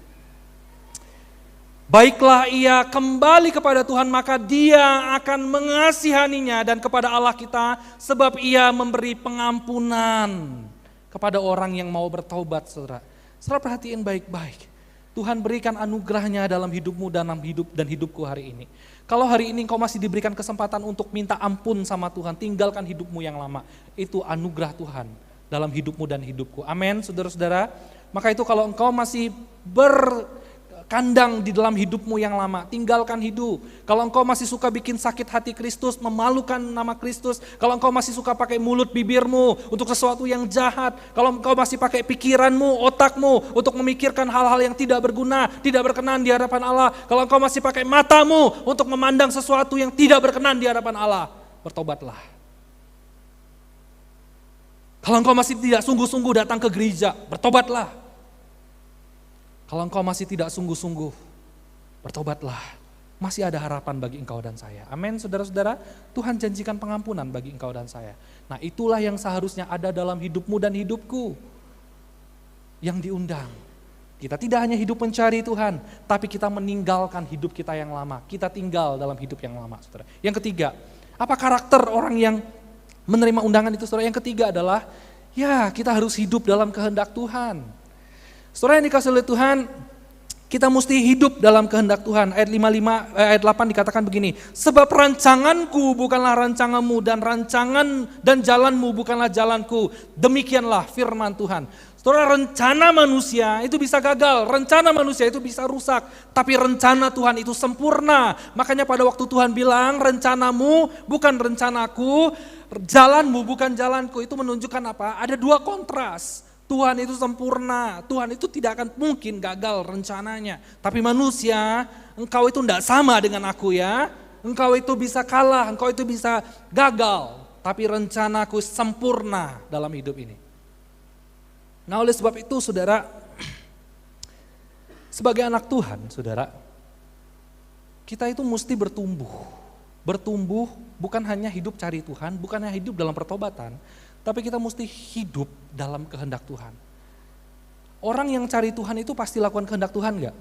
Baiklah ia kembali kepada Tuhan, maka dia akan mengasihaninya, dan kepada Allah kita, sebab ia memberi pengampunan kepada orang yang mau bertaubat, saudara. Saudara perhatiin baik-baik. Tuhan berikan anugerahnya dalam hidupmu dan hidupku hari ini. Kalau hari ini engkau masih diberikan kesempatan untuk minta ampun sama Tuhan, tinggalkan hidupmu yang lama. Itu anugerah Tuhan dalam hidupmu dan hidupku. Amin, saudara-saudara. Maka itu kalau engkau masih berkandang di dalam hidupmu yang lama, tinggalkan hidup. Kalau engkau masih suka bikin sakit hati Kristus, memalukan nama Kristus, kalau engkau masih suka pakai mulut bibirmu untuk sesuatu yang jahat, kalau engkau masih pakai pikiranmu, otakmu untuk memikirkan hal-hal yang tidak berguna, tidak berkenan di hadapan Allah, kalau engkau masih pakai matamu untuk memandang sesuatu yang tidak berkenan di hadapan Allah, bertobatlah. Kalau engkau masih tidak sungguh-sungguh datang ke gereja, bertobatlah. Kalau engkau masih tidak sungguh-sungguh, bertobatlah. Masih ada harapan bagi engkau dan saya. Amin, saudara-saudara. Tuhan janjikan pengampunan bagi engkau dan saya. Nah, itulah yang seharusnya ada dalam hidupmu dan hidupku. Yang diundang. Kita tidak hanya hidup mencari Tuhan, tapi kita meninggalkan hidup kita yang lama. Kita tinggal dalam hidup yang lama, saudara. Yang ketiga, apa karakter orang yang menerima undangan itu, saudara? Yang ketiga adalah, ya kita harus hidup dalam kehendak Tuhan. Saudara yang dikasih oleh Tuhan, kita mesti hidup dalam kehendak Tuhan. Ayat 8 dikatakan begini, sebab rancanganku bukanlah rancanganmu, dan rancangan dan jalanmu bukanlah jalanku. Demikianlah firman Tuhan. Saudara, rencana manusia itu bisa gagal, rencana manusia itu bisa rusak, tapi rencana Tuhan itu sempurna. Makanya pada waktu Tuhan bilang, rencanamu bukan rencanaku, jalanmu bukan jalanku, itu menunjukkan apa? Ada dua kontras. Tuhan itu sempurna, Tuhan itu tidak akan mungkin gagal rencananya. Tapi manusia, engkau itu tidak sama dengan aku ya. Engkau itu bisa kalah, engkau itu bisa gagal. Tapi rencanaku sempurna dalam hidup ini. Nah, oleh sebab itu saudara, sebagai anak Tuhan saudara, kita itu mesti bertumbuh. Bertumbuh bukan hanya hidup cari Tuhan, bukan hanya hidup dalam pertobatan, tapi kita mesti hidup dalam kehendak Tuhan. Orang yang cari Tuhan itu pasti lakukan kehendak Tuhan enggak?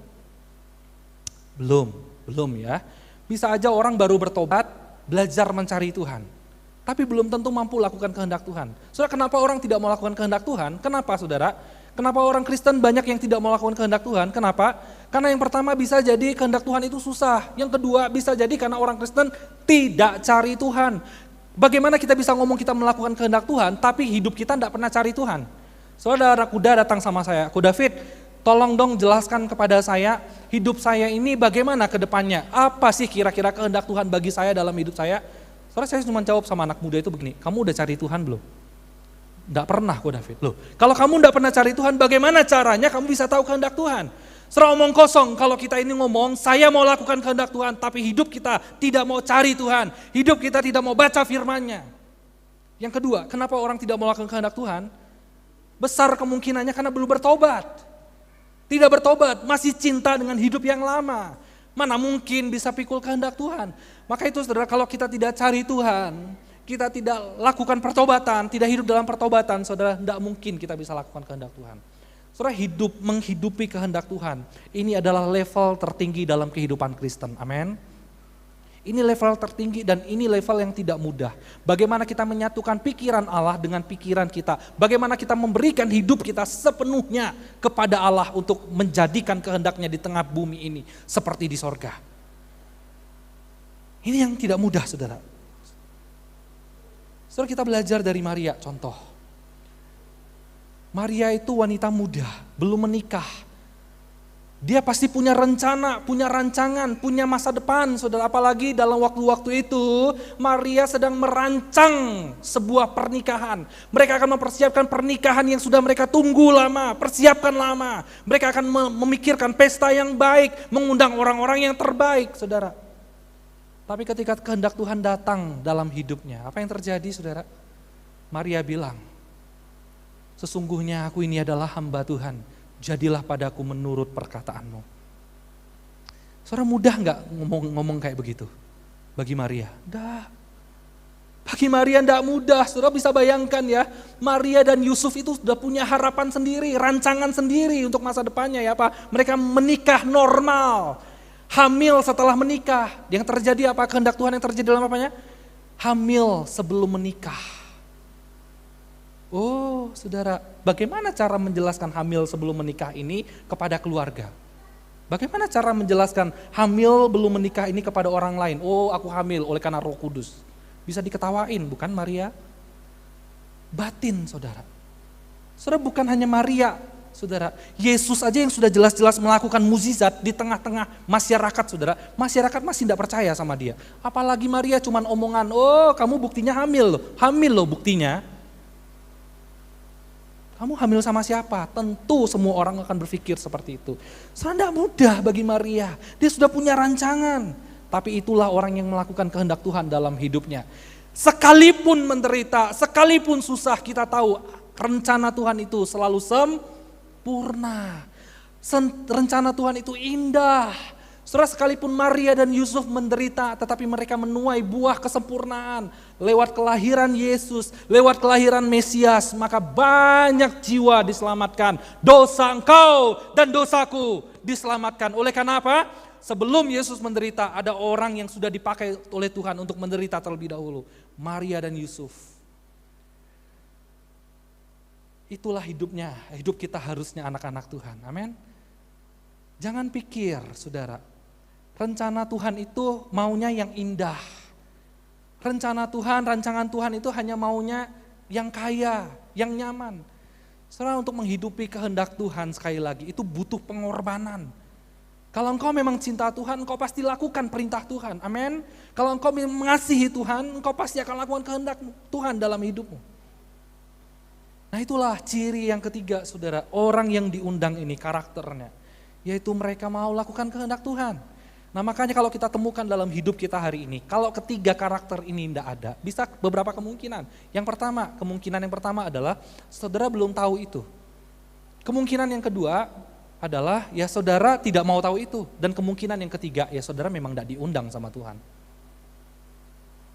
Belum ya. Bisa aja orang baru bertobat, belajar mencari Tuhan. Tapi belum tentu mampu lakukan kehendak Tuhan. Saudara, kenapa orang tidak mau lakukan kehendak Tuhan? Kenapa saudara? Kenapa orang Kristen banyak yang tidak mau lakukan kehendak Tuhan? Kenapa? Karena yang pertama bisa jadi kehendak Tuhan itu susah. Yang kedua bisa jadi karena orang Kristen tidak cari Tuhan. Bagaimana kita bisa ngomong kita melakukan kehendak Tuhan, tapi hidup kita tidak pernah cari Tuhan? Saudara kuda datang sama saya, Ko David, tolong dong jelaskan kepada saya, hidup saya ini bagaimana ke depannya? Apa sih kira-kira kehendak Tuhan bagi saya dalam hidup saya? Saudara, saya cuma jawab sama anak muda itu begini, kamu udah cari Tuhan belum? Tidak pernah, Ko David. Loh, kalau kamu tidak pernah cari Tuhan, bagaimana caranya kamu bisa tahu kehendak Tuhan? Saudara, omong kosong kalau kita ini ngomong, saya mau lakukan kehendak Tuhan, tapi hidup kita tidak mau cari Tuhan, hidup kita tidak mau baca firman-Nya. Yang kedua, kenapa orang tidak mau lakukan kehendak Tuhan? Besar kemungkinannya karena belum bertobat. Tidak bertobat, masih cinta dengan hidup yang lama. Mana mungkin bisa pikul kehendak Tuhan? Maka itu saudara, kalau kita tidak cari Tuhan, kita tidak lakukan pertobatan, tidak hidup dalam pertobatan, saudara, tidak mungkin kita bisa lakukan kehendak Tuhan. Saudara, menghidupi kehendak Tuhan, ini adalah level tertinggi dalam kehidupan Kristen, amin. Ini level tertinggi dan ini level yang tidak mudah. Bagaimana kita menyatukan pikiran Allah dengan pikiran kita, bagaimana kita memberikan hidup kita sepenuhnya kepada Allah untuk menjadikan kehendaknya di tengah bumi ini, seperti di sorga. Ini yang tidak mudah saudara. Saudara, kita belajar dari Maria, contoh. Maria itu wanita muda, belum menikah. Dia pasti punya rencana, punya rancangan, punya masa depan, saudara. Apalagi dalam waktu-waktu itu, Maria sedang merancang sebuah pernikahan. Mereka akan mempersiapkan pernikahan yang sudah mereka tunggu lama, persiapkan lama. Mereka akan memikirkan pesta yang baik, mengundang orang-orang yang terbaik, saudara. Tapi ketika kehendak Tuhan datang dalam hidupnya, apa yang terjadi, saudara? Maria bilang, sesungguhnya aku ini adalah hamba Tuhan, jadilah padaku menurut perkataanmu. Saudara, mudah gak ngomong kayak begitu bagi Maria? Enggak. Bagi Maria tidak mudah, saudara bisa bayangkan ya, Maria dan Yusuf itu sudah punya harapan sendiri, rancangan sendiri untuk masa depannya ya Pak. Mereka menikah normal, hamil setelah menikah. Yang terjadi apa? Kehendak Tuhan yang terjadi dalam apanya? Hamil sebelum menikah. Oh saudara, bagaimana cara menjelaskan hamil sebelum menikah ini kepada keluarga? Bagaimana cara menjelaskan hamil belum menikah ini kepada orang lain? Oh aku hamil oleh karena Roh Kudus. Bisa diketawain, bukan Maria? Batin, saudara. Saudara, bukan hanya Maria, saudara. Yesus aja yang sudah jelas-jelas melakukan mukjizat di tengah-tengah masyarakat, saudara. Masyarakat masih tidak percaya sama dia. Apalagi Maria cuman omongan, oh kamu buktinya hamil loh buktinya. Kamu hamil sama siapa? Tentu semua orang akan berpikir seperti itu. Saudara, tidak mudah bagi Maria. Dia sudah punya rancangan. Tapi itulah orang yang melakukan kehendak Tuhan dalam hidupnya. Sekalipun menderita, sekalipun susah, kita tahu rencana Tuhan itu selalu sempurna. Rencana Tuhan itu indah. Saudara, sekalipun Maria dan Yusuf menderita, tetapi mereka menuai buah kesempurnaan. Lewat kelahiran Yesus, lewat kelahiran Mesias, maka banyak jiwa diselamatkan. Dosa engkau dan dosaku diselamatkan. Oleh karena apa? Sebelum Yesus menderita, ada orang yang sudah dipakai oleh Tuhan untuk menderita terlebih dahulu. Maria dan Yusuf. Itulah hidupnya, hidup kita harusnya anak-anak Tuhan. Amin. Jangan pikir, saudara, rencana Tuhan itu maunya yang indah. Rencana Tuhan, rancangan Tuhan itu hanya maunya yang kaya, yang nyaman. Saudara, untuk menghidupi kehendak Tuhan sekali lagi, itu butuh pengorbanan. Kalau engkau memang cinta Tuhan, engkau pasti lakukan perintah Tuhan. Amin. Kalau engkau mengasihi Tuhan, engkau pasti akan lakukan kehendak Tuhan dalam hidupmu. Nah itulah ciri yang ketiga, saudara. Orang yang diundang ini karakternya. Yaitu mereka mau lakukan kehendak Tuhan. Nah makanya kalau kita temukan dalam hidup kita hari ini, kalau ketiga karakter ini tidak ada, bisa beberapa kemungkinan. Kemungkinan yang pertama adalah saudara belum tahu itu. Kemungkinan yang kedua adalah ya saudara tidak mau tahu itu. Dan kemungkinan yang ketiga ya saudara memang tidak diundang sama Tuhan.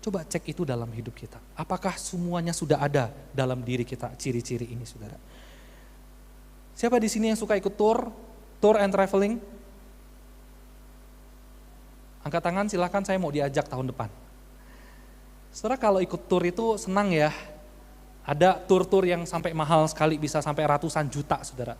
Coba cek itu dalam hidup kita. Apakah semuanya sudah ada dalam diri kita ciri-ciri ini saudara? Siapa di sini yang suka ikut tour and traveling? Angkat tangan silakan, saya mau diajak tahun depan. Saudara kalau ikut tour itu senang ya. Ada tour-tour yang sampai mahal sekali bisa sampai ratusan juta saudara.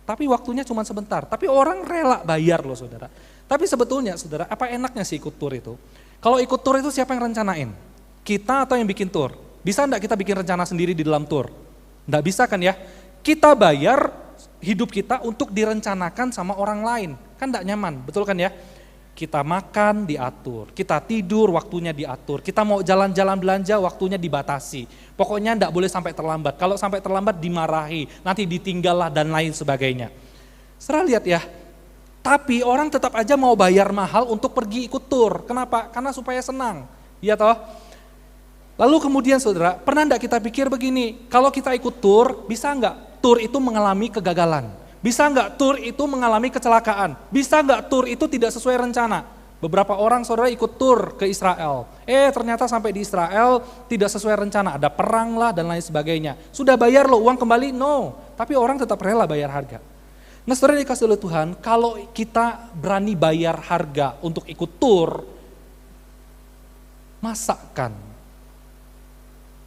Tapi waktunya cuma sebentar, tapi orang rela bayar loh saudara. Tapi sebetulnya saudara, apa enaknya sih ikut tur itu? Kalau ikut tur itu siapa yang rencanain? Kita atau yang bikin tur? Bisa enggak kita bikin rencana sendiri di dalam tur? Enggak bisa kan ya? Kita bayar hidup kita untuk direncanakan sama orang lain. Kan enggak nyaman, betul kan ya? Kita makan diatur, kita tidur waktunya diatur, kita mau jalan-jalan belanja waktunya dibatasi. Pokoknya enggak boleh sampai terlambat, kalau sampai terlambat dimarahi, nanti ditinggal lah dan lain sebagainya. Saudara lihat ya, tapi orang tetap aja mau bayar mahal untuk pergi ikut tur. Kenapa? Karena supaya senang, ya toh? Lalu kemudian saudara, pernah enggak kita pikir begini, kalau kita ikut tur, bisa enggak tur itu mengalami kegagalan? Bisa enggak tur itu mengalami kecelakaan? Bisa enggak tur itu tidak sesuai rencana? Beberapa orang saudara ikut tur ke Israel. Ternyata sampai di Israel tidak sesuai rencana. Ada perang lah dan lain sebagainya. Sudah bayar loh uang kembali? No. Tapi orang tetap rela bayar harga. Nah saudara dikasih oleh Tuhan, kalau kita berani bayar harga untuk ikut tur, masakan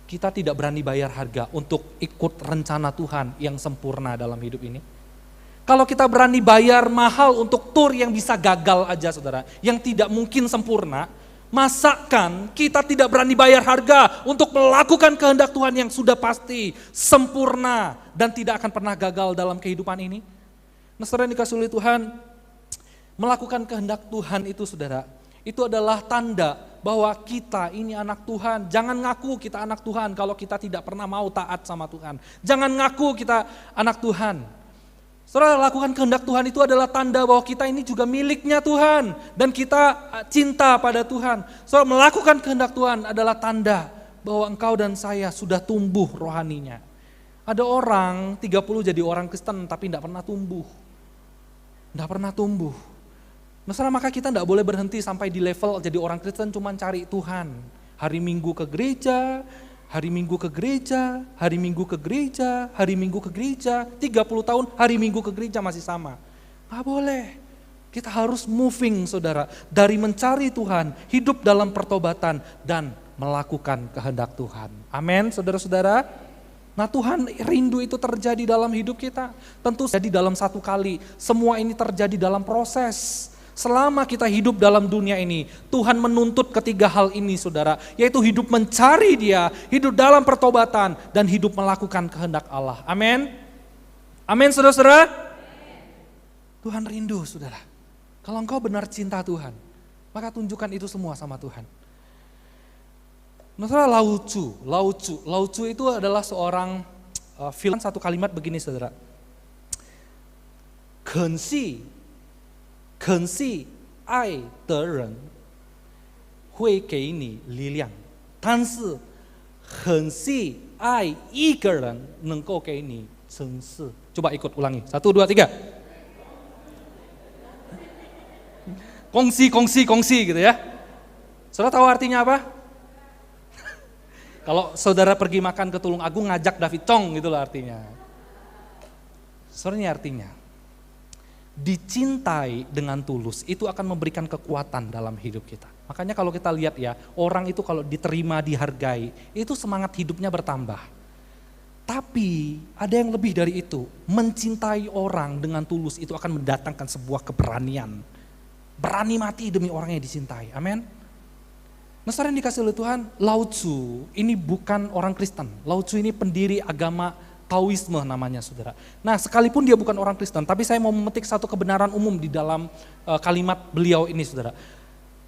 kita tidak berani bayar harga untuk ikut rencana Tuhan yang sempurna dalam hidup ini? Kalau kita berani bayar mahal untuk tur yang bisa gagal aja saudara, yang tidak mungkin sempurna, masakan kita tidak berani bayar harga untuk melakukan kehendak Tuhan yang sudah pasti, sempurna, dan tidak akan pernah gagal dalam kehidupan ini? Nah saudara dikasih oleh Tuhan, melakukan kehendak Tuhan itu saudara, itu adalah tanda bahwa kita ini anak Tuhan. Jangan ngaku kita anak Tuhan kalau kita tidak pernah mau taat sama Tuhan. Jangan ngaku kita anak Tuhan. Saudara, lakukan kehendak Tuhan itu adalah tanda bahwa kita ini juga miliknya Tuhan. Dan kita cinta pada Tuhan. Saudara, melakukan kehendak Tuhan adalah tanda bahwa engkau dan saya sudah tumbuh rohaninya. Ada orang 30 jadi orang Kristen tapi tidak pernah tumbuh. Tidak pernah tumbuh. Nah, saudara, maka kita tidak boleh berhenti sampai di level jadi orang Kristen cuma cari Tuhan. Hari Minggu ke gereja, hari Minggu ke gereja, hari Minggu ke gereja, hari Minggu ke gereja, 30 tahun hari Minggu ke gereja masih sama. Gak boleh. Kita harus moving saudara, dari mencari Tuhan, hidup dalam pertobatan dan melakukan kehendak Tuhan. Amin saudara-saudara. Nah Tuhan rindu itu terjadi dalam hidup kita. Tentu jadi dalam satu kali. Semua ini terjadi dalam proses. Selama kita hidup dalam dunia ini, Tuhan menuntut ketiga hal ini saudara. Yaitu hidup mencari Dia, hidup dalam pertobatan, dan hidup melakukan kehendak Allah. Amin. Amin saudara-saudara. Tuhan rindu saudara. Kalau engkau benar cinta Tuhan, maka tunjukkan itu semua sama Tuhan. Masalah Lao Tzu itu adalah seorang film, satu kalimat begini saudara. Kenxi ai de ren hui gei ni li liang,但是很细爱一个人能够给你真实. Coba ikut ulangi, 1, 2, 3. Kongsi gitu ya. Saudara tahu artinya apa? Kalau saudara pergi makan ke Tulung Agung ngajak David Chong gitu lah artinya. Sebenarnya artinya dicintai dengan tulus itu akan memberikan kekuatan dalam hidup kita. Makanya kalau kita lihat ya, orang itu kalau diterima, dihargai, itu semangat hidupnya bertambah. Tapi ada yang lebih dari itu, mencintai orang dengan tulus itu akan mendatangkan sebuah keberanian. Berani mati demi orang yang dicintai, amin. Nah saudara yang dikasih oleh Tuhan, Lao Tzu ini bukan orang Kristen. Lao Tzu ini pendiri agama Taoisme namanya saudara. Nah sekalipun dia bukan orang Kristen, tapi saya mau memetik satu kebenaran umum di dalam kalimat beliau ini saudara.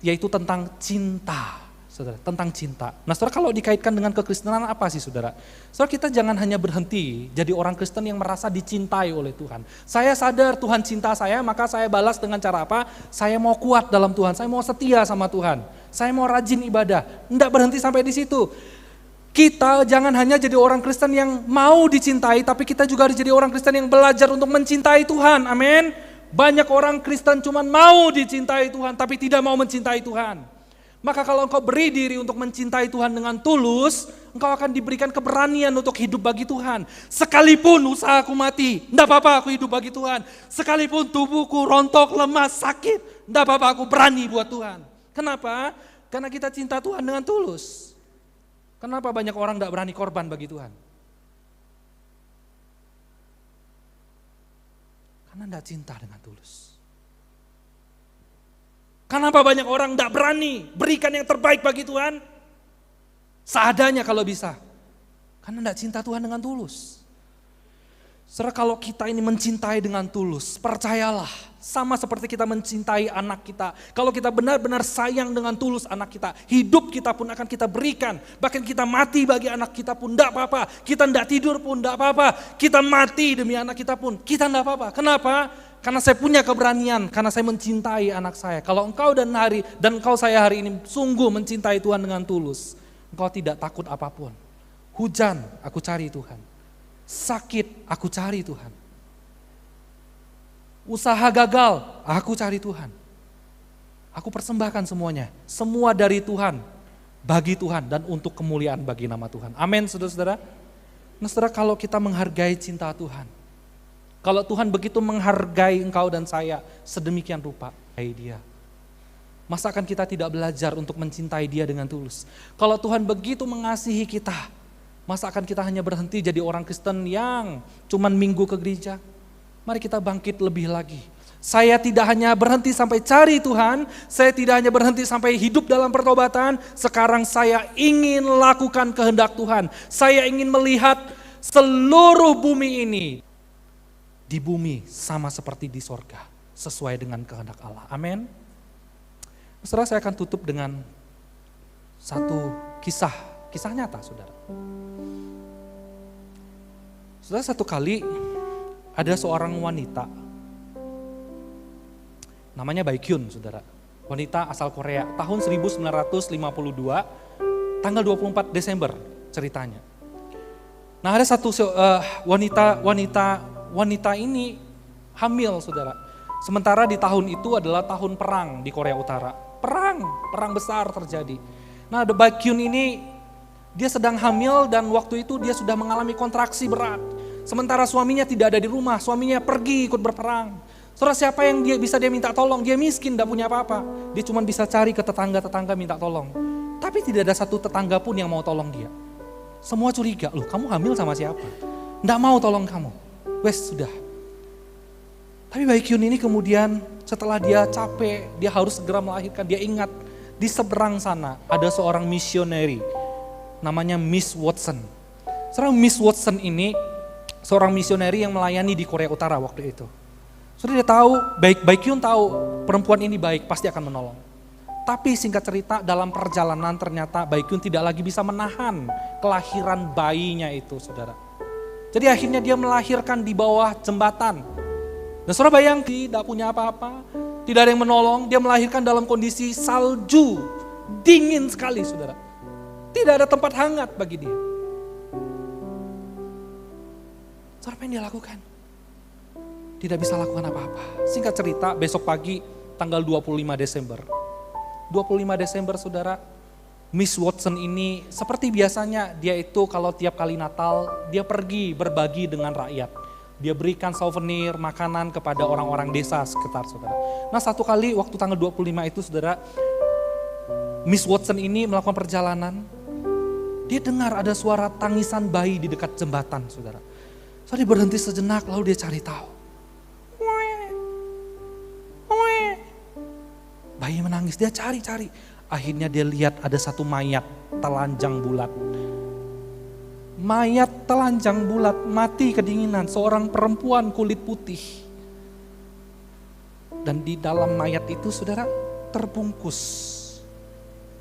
Yaitu tentang cinta, saudara, tentang cinta. Nah saudara kalau dikaitkan dengan kekristenan apa sih saudara? Saudara kita jangan hanya berhenti jadi orang Kristen yang merasa dicintai oleh Tuhan. Saya sadar Tuhan cinta saya, maka saya balas dengan cara apa? Saya mau kuat dalam Tuhan, saya mau setia sama Tuhan. Saya mau rajin ibadah, enggak berhenti sampai di situ. Kita jangan hanya jadi orang Kristen yang mau dicintai, tapi kita juga harus jadi orang Kristen yang belajar untuk mencintai Tuhan, amin. Banyak orang Kristen cuma mau dicintai Tuhan, tapi tidak mau mencintai Tuhan. Maka kalau engkau beri diri untuk mencintai Tuhan dengan tulus, engkau akan diberikan keberanian untuk hidup bagi Tuhan. Sekalipun usahaku mati, enggak apa-apa aku hidup bagi Tuhan. Sekalipun tubuhku rontok, lemas, sakit, enggak apa-apa aku berani buat Tuhan. Kenapa? Karena kita cinta Tuhan dengan tulus. Kenapa banyak orang tidak berani korban bagi Tuhan? Karena tidak cinta dengan tulus. Kenapa banyak orang tidak berani berikan yang terbaik bagi Tuhan? Seadanya kalau bisa. Karena tidak cinta Tuhan dengan tulus. Saudara kalau kita ini mencintai dengan tulus, percayalah sama seperti kita mencintai anak kita. Kalau kita benar-benar sayang dengan tulus anak kita, hidup kita pun akan kita berikan. Bahkan kita mati bagi anak kita pun tidak apa-apa. Kita tidak tidur pun tidak apa-apa. Kita mati demi anak kita pun kita tidak apa-apa. Kenapa? Karena saya punya keberanian, karena saya mencintai anak saya. Kalau engkau dan saya hari ini sungguh mencintai Tuhan dengan tulus, engkau tidak takut apapun. Hujan, aku cari Tuhan. Sakit, aku cari Tuhan. Usaha gagal, aku cari Tuhan. Aku persembahkan semuanya. Semua dari Tuhan, bagi Tuhan dan untuk kemuliaan bagi nama Tuhan. Amin saudara-saudara. Nah saudara kalau kita menghargai cinta Tuhan, kalau Tuhan begitu menghargai engkau dan saya sedemikian rupa, Dia. Masa akan kita tidak belajar untuk mencintai Dia dengan tulus? Kalau Tuhan begitu mengasihi kita, masa akan kita hanya berhenti jadi orang Kristen yang cuman minggu ke gereja? Mari kita bangkit lebih lagi. Saya tidak hanya berhenti sampai cari Tuhan, saya tidak hanya berhenti sampai hidup dalam pertobatan, sekarang saya ingin lakukan kehendak Tuhan. Saya ingin melihat seluruh bumi ini, di bumi sama seperti di sorga, sesuai dengan kehendak Allah. Amin. Saudara, saya akan tutup dengan satu kisah nyata saudara. Saudara, satu kali ada seorang wanita, namanya Baekhyun saudara. Wanita asal Korea, tahun 1952, tanggal 24 Desember ceritanya. Nah ada satu wanita ini hamil saudara. Sementara di tahun itu adalah tahun perang di Korea Utara. Perang besar terjadi. Nah, The Baekhyun ini dia sedang hamil dan waktu itu dia sudah mengalami kontraksi berat. Sementara suaminya tidak ada di rumah, suaminya pergi ikut berperang. Saudara, siapa yang bisa dia minta tolong? Dia miskin, tidak punya apa-apa. Dia cuma bisa cari ke tetangga-tetangga minta tolong. Tapi tidak ada satu tetangga pun yang mau tolong dia. Semua curiga, loh kamu hamil sama siapa? Tidak mau tolong kamu. Wes sudah. Tapi Baekhyun ini kemudian setelah dia capek, dia harus segera melahirkan, dia ingat di seberang sana ada seorang misioneri namanya Miss Watson. Seorang Miss Watson ini seorang misioneri yang melayani di Korea Utara waktu itu. Sudah dia tahu, Baekhyun tahu perempuan ini baik, pasti akan menolong. Tapi singkat cerita dalam perjalanan ternyata Baekhyun tidak lagi bisa menahan kelahiran bayinya itu, saudara. Jadi akhirnya dia melahirkan di bawah jembatan. Dan saudara bayang, tidak punya apa-apa, tidak ada yang menolong, dia melahirkan dalam kondisi salju, dingin sekali saudara. Tidak ada tempat hangat bagi dia. Saudara, apa yang dia lakukan? Tidak bisa lakukan apa-apa. Singkat cerita, besok pagi tanggal 25 Desember. 25 Desember saudara, Miss Watson ini seperti biasanya dia itu kalau tiap kali Natal dia pergi berbagi dengan rakyat. Dia berikan souvenir, makanan kepada orang-orang desa sekitar saudara. Nah satu kali waktu tanggal 25 itu saudara, Miss Watson ini melakukan perjalanan. Dia dengar ada suara tangisan bayi di dekat jembatan saudara. So dia berhenti sejenak lalu dia cari tahu. Bayi menangis, dia cari-cari. Akhirnya dia lihat ada satu mayat telanjang bulat. Mayat telanjang bulat, mati kedinginan, seorang perempuan kulit putih. Dan di dalam mayat itu saudara terbungkus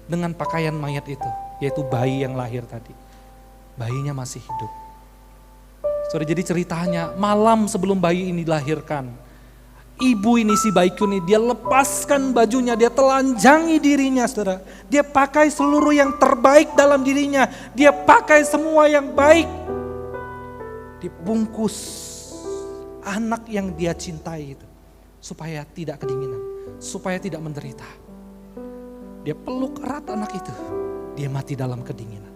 dengan pakaian mayat itu, yaitu bayi yang lahir tadi. Bayinya masih hidup. Saudara, jadi ceritanya malam sebelum bayi ini dilahirkan, ibu ini si Baekhyun ini dia lepaskan bajunya, dia telanjangi dirinya saudara. Dia pakai seluruh yang terbaik dalam dirinya, dia pakai semua yang baik. Dibungkus anak yang dia cintai itu supaya tidak kedinginan, supaya tidak menderita. Dia peluk erat anak itu, dia mati dalam kedinginan.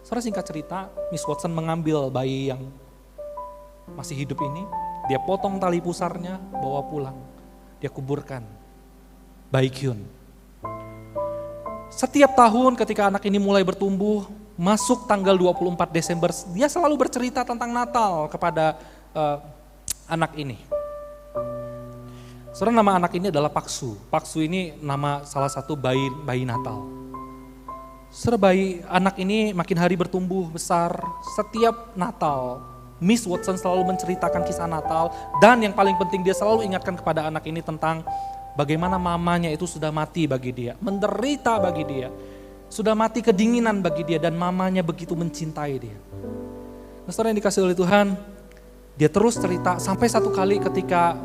Saudara, singkat cerita, Miss Watson mengambil bayi yang masih hidup ini, dia potong tali pusarnya, bawa pulang. Dia kuburkan Baekhyun. Setiap tahun ketika anak ini mulai bertumbuh, masuk tanggal 24 Desember, dia selalu bercerita tentang Natal kepada anak ini. Saudara, nama anak ini adalah Paksu. Paksu ini nama salah satu bayi Natal. Saudara, anak ini makin hari bertumbuh besar. Setiap Natal, Miss Watson selalu menceritakan kisah Natal dan yang paling penting dia selalu ingatkan kepada anak ini tentang bagaimana mamanya itu sudah mati bagi dia, menderita bagi dia, sudah mati kedinginan bagi dia dan mamanya begitu mencintai dia. Nah, saudara yang dikasih oleh Tuhan, dia terus cerita sampai satu kali ketika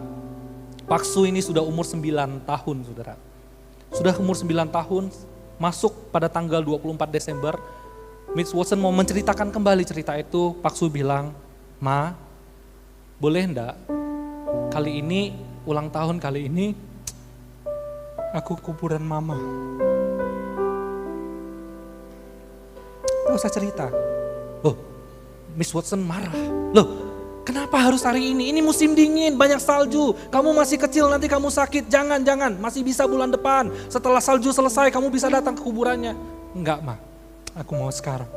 Paksu ini sudah umur 9 tahun saudara. Sudah umur 9 tahun, masuk pada tanggal 24 Desember, Miss Watson mau menceritakan kembali cerita itu, Paksu bilang, "Ma, boleh enggak kali ini, ulang tahun kali ini, aku kuburan mama." Gak usah cerita. Loh, Miss Watson marah. Loh, kenapa harus hari ini? Ini musim dingin, banyak salju. Kamu masih kecil, nanti kamu sakit. Jangan, masih bisa bulan depan. Setelah salju selesai, kamu bisa datang ke kuburannya. Enggak, Ma, aku mau sekarang.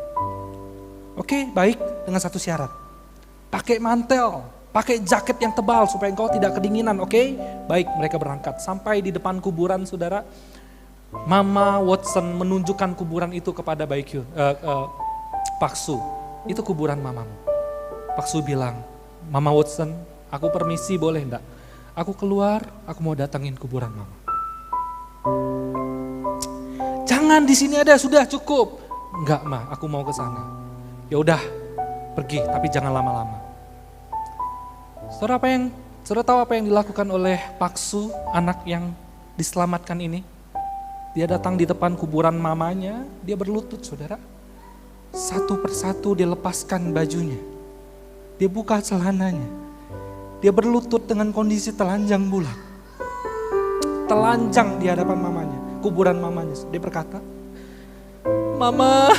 Oke, baik, dengan satu syarat. Pakai mantel, pakai jaket yang tebal supaya engkau tidak kedinginan, oke? Baik, mereka berangkat. Sampai di depan kuburan saudara, Mama Watson menunjukkan kuburan itu kepada Baekhyun, Paksu. Itu kuburan mamamu. Paksu bilang, "Mama Watson, aku permisi boleh enggak? Aku keluar, aku mau datangin kuburan mama." "Jangan, di sini ada, sudah cukup." "Enggak, Ma, aku mau ke sana." "Ya udah, pergi tapi jangan lama-lama." Saudara tahu apa yang dilakukan oleh Paksu, anak yang diselamatkan ini? Dia datang di depan kuburan mamanya, dia berlutut saudara. Satu persatu dia lepaskan bajunya. Dia buka celananya. Dia berlutut dengan kondisi telanjang bulat. Telanjang di hadapan mamanya. kuburan mamanya. Dia berkata, "Mama,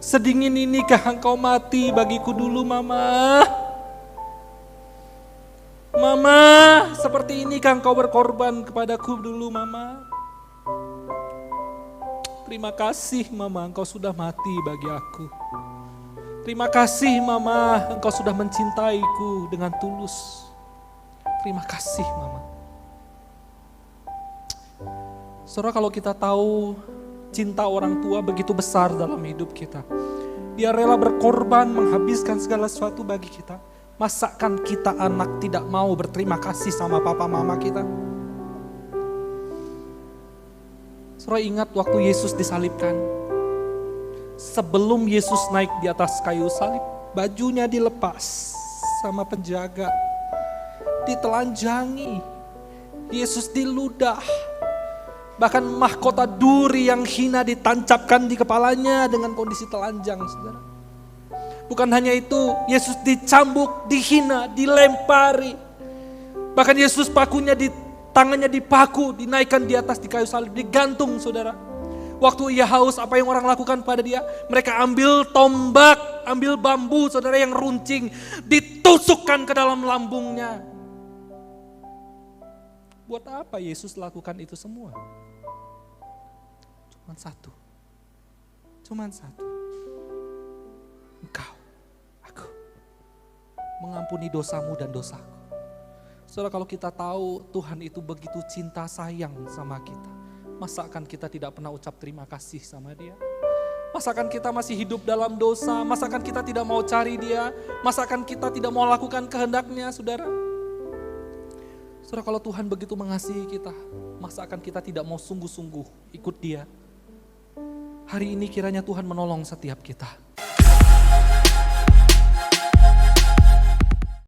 sedingin inikah engkau mati bagiku dulu, Mama? Mama, seperti inikah engkau berkorban kepadaku dulu, Mama? Terima kasih, Mama, engkau sudah mati bagi aku. Terima kasih, Mama, engkau sudah mencintaiku dengan tulus. Terima kasih, Mama." Saudara, kalau kita tahu cinta orang tua begitu besar dalam hidup kita, dia rela berkorban menghabiskan segala sesuatu bagi kita. Masakan kita anak tidak mau berterima kasih sama papa mama kita? Saudara, ingat waktu Yesus disalibkan. Sebelum Yesus naik di atas kayu salib, bajunya dilepas sama penjaga. Ditelanjangi. Yesus diludah. Bahkan mahkota duri yang hina ditancapkan di kepalanya dengan kondisi telanjang, saudara. Bukan hanya itu, Yesus dicambuk, dihina, dilempari. Bahkan Yesus tangannya dipaku, dinaikkan di atas di kayu salib, digantung, saudara. Waktu ia haus, apa yang orang lakukan pada dia? Mereka ambil tombak, ambil bambu, saudara, yang runcing, ditusukkan ke dalam lambungnya. Buat apa Yesus lakukan itu semua? Cuman satu. Engkau, aku, mengampuni dosamu dan dosaku. Saudara, kalau kita tahu Tuhan itu begitu cinta sayang sama kita, masakan kita tidak pernah ucap terima kasih sama Dia? Masakan kita masih hidup dalam dosa? Masakan kita tidak mau cari Dia? Masakan kita tidak mau lakukan kehendak-Nya, saudara? Saudara, kalau Tuhan begitu mengasihi kita, masakan kita tidak mau sungguh-sungguh ikut Dia? Hari ini kiranya Tuhan menolong setiap kita.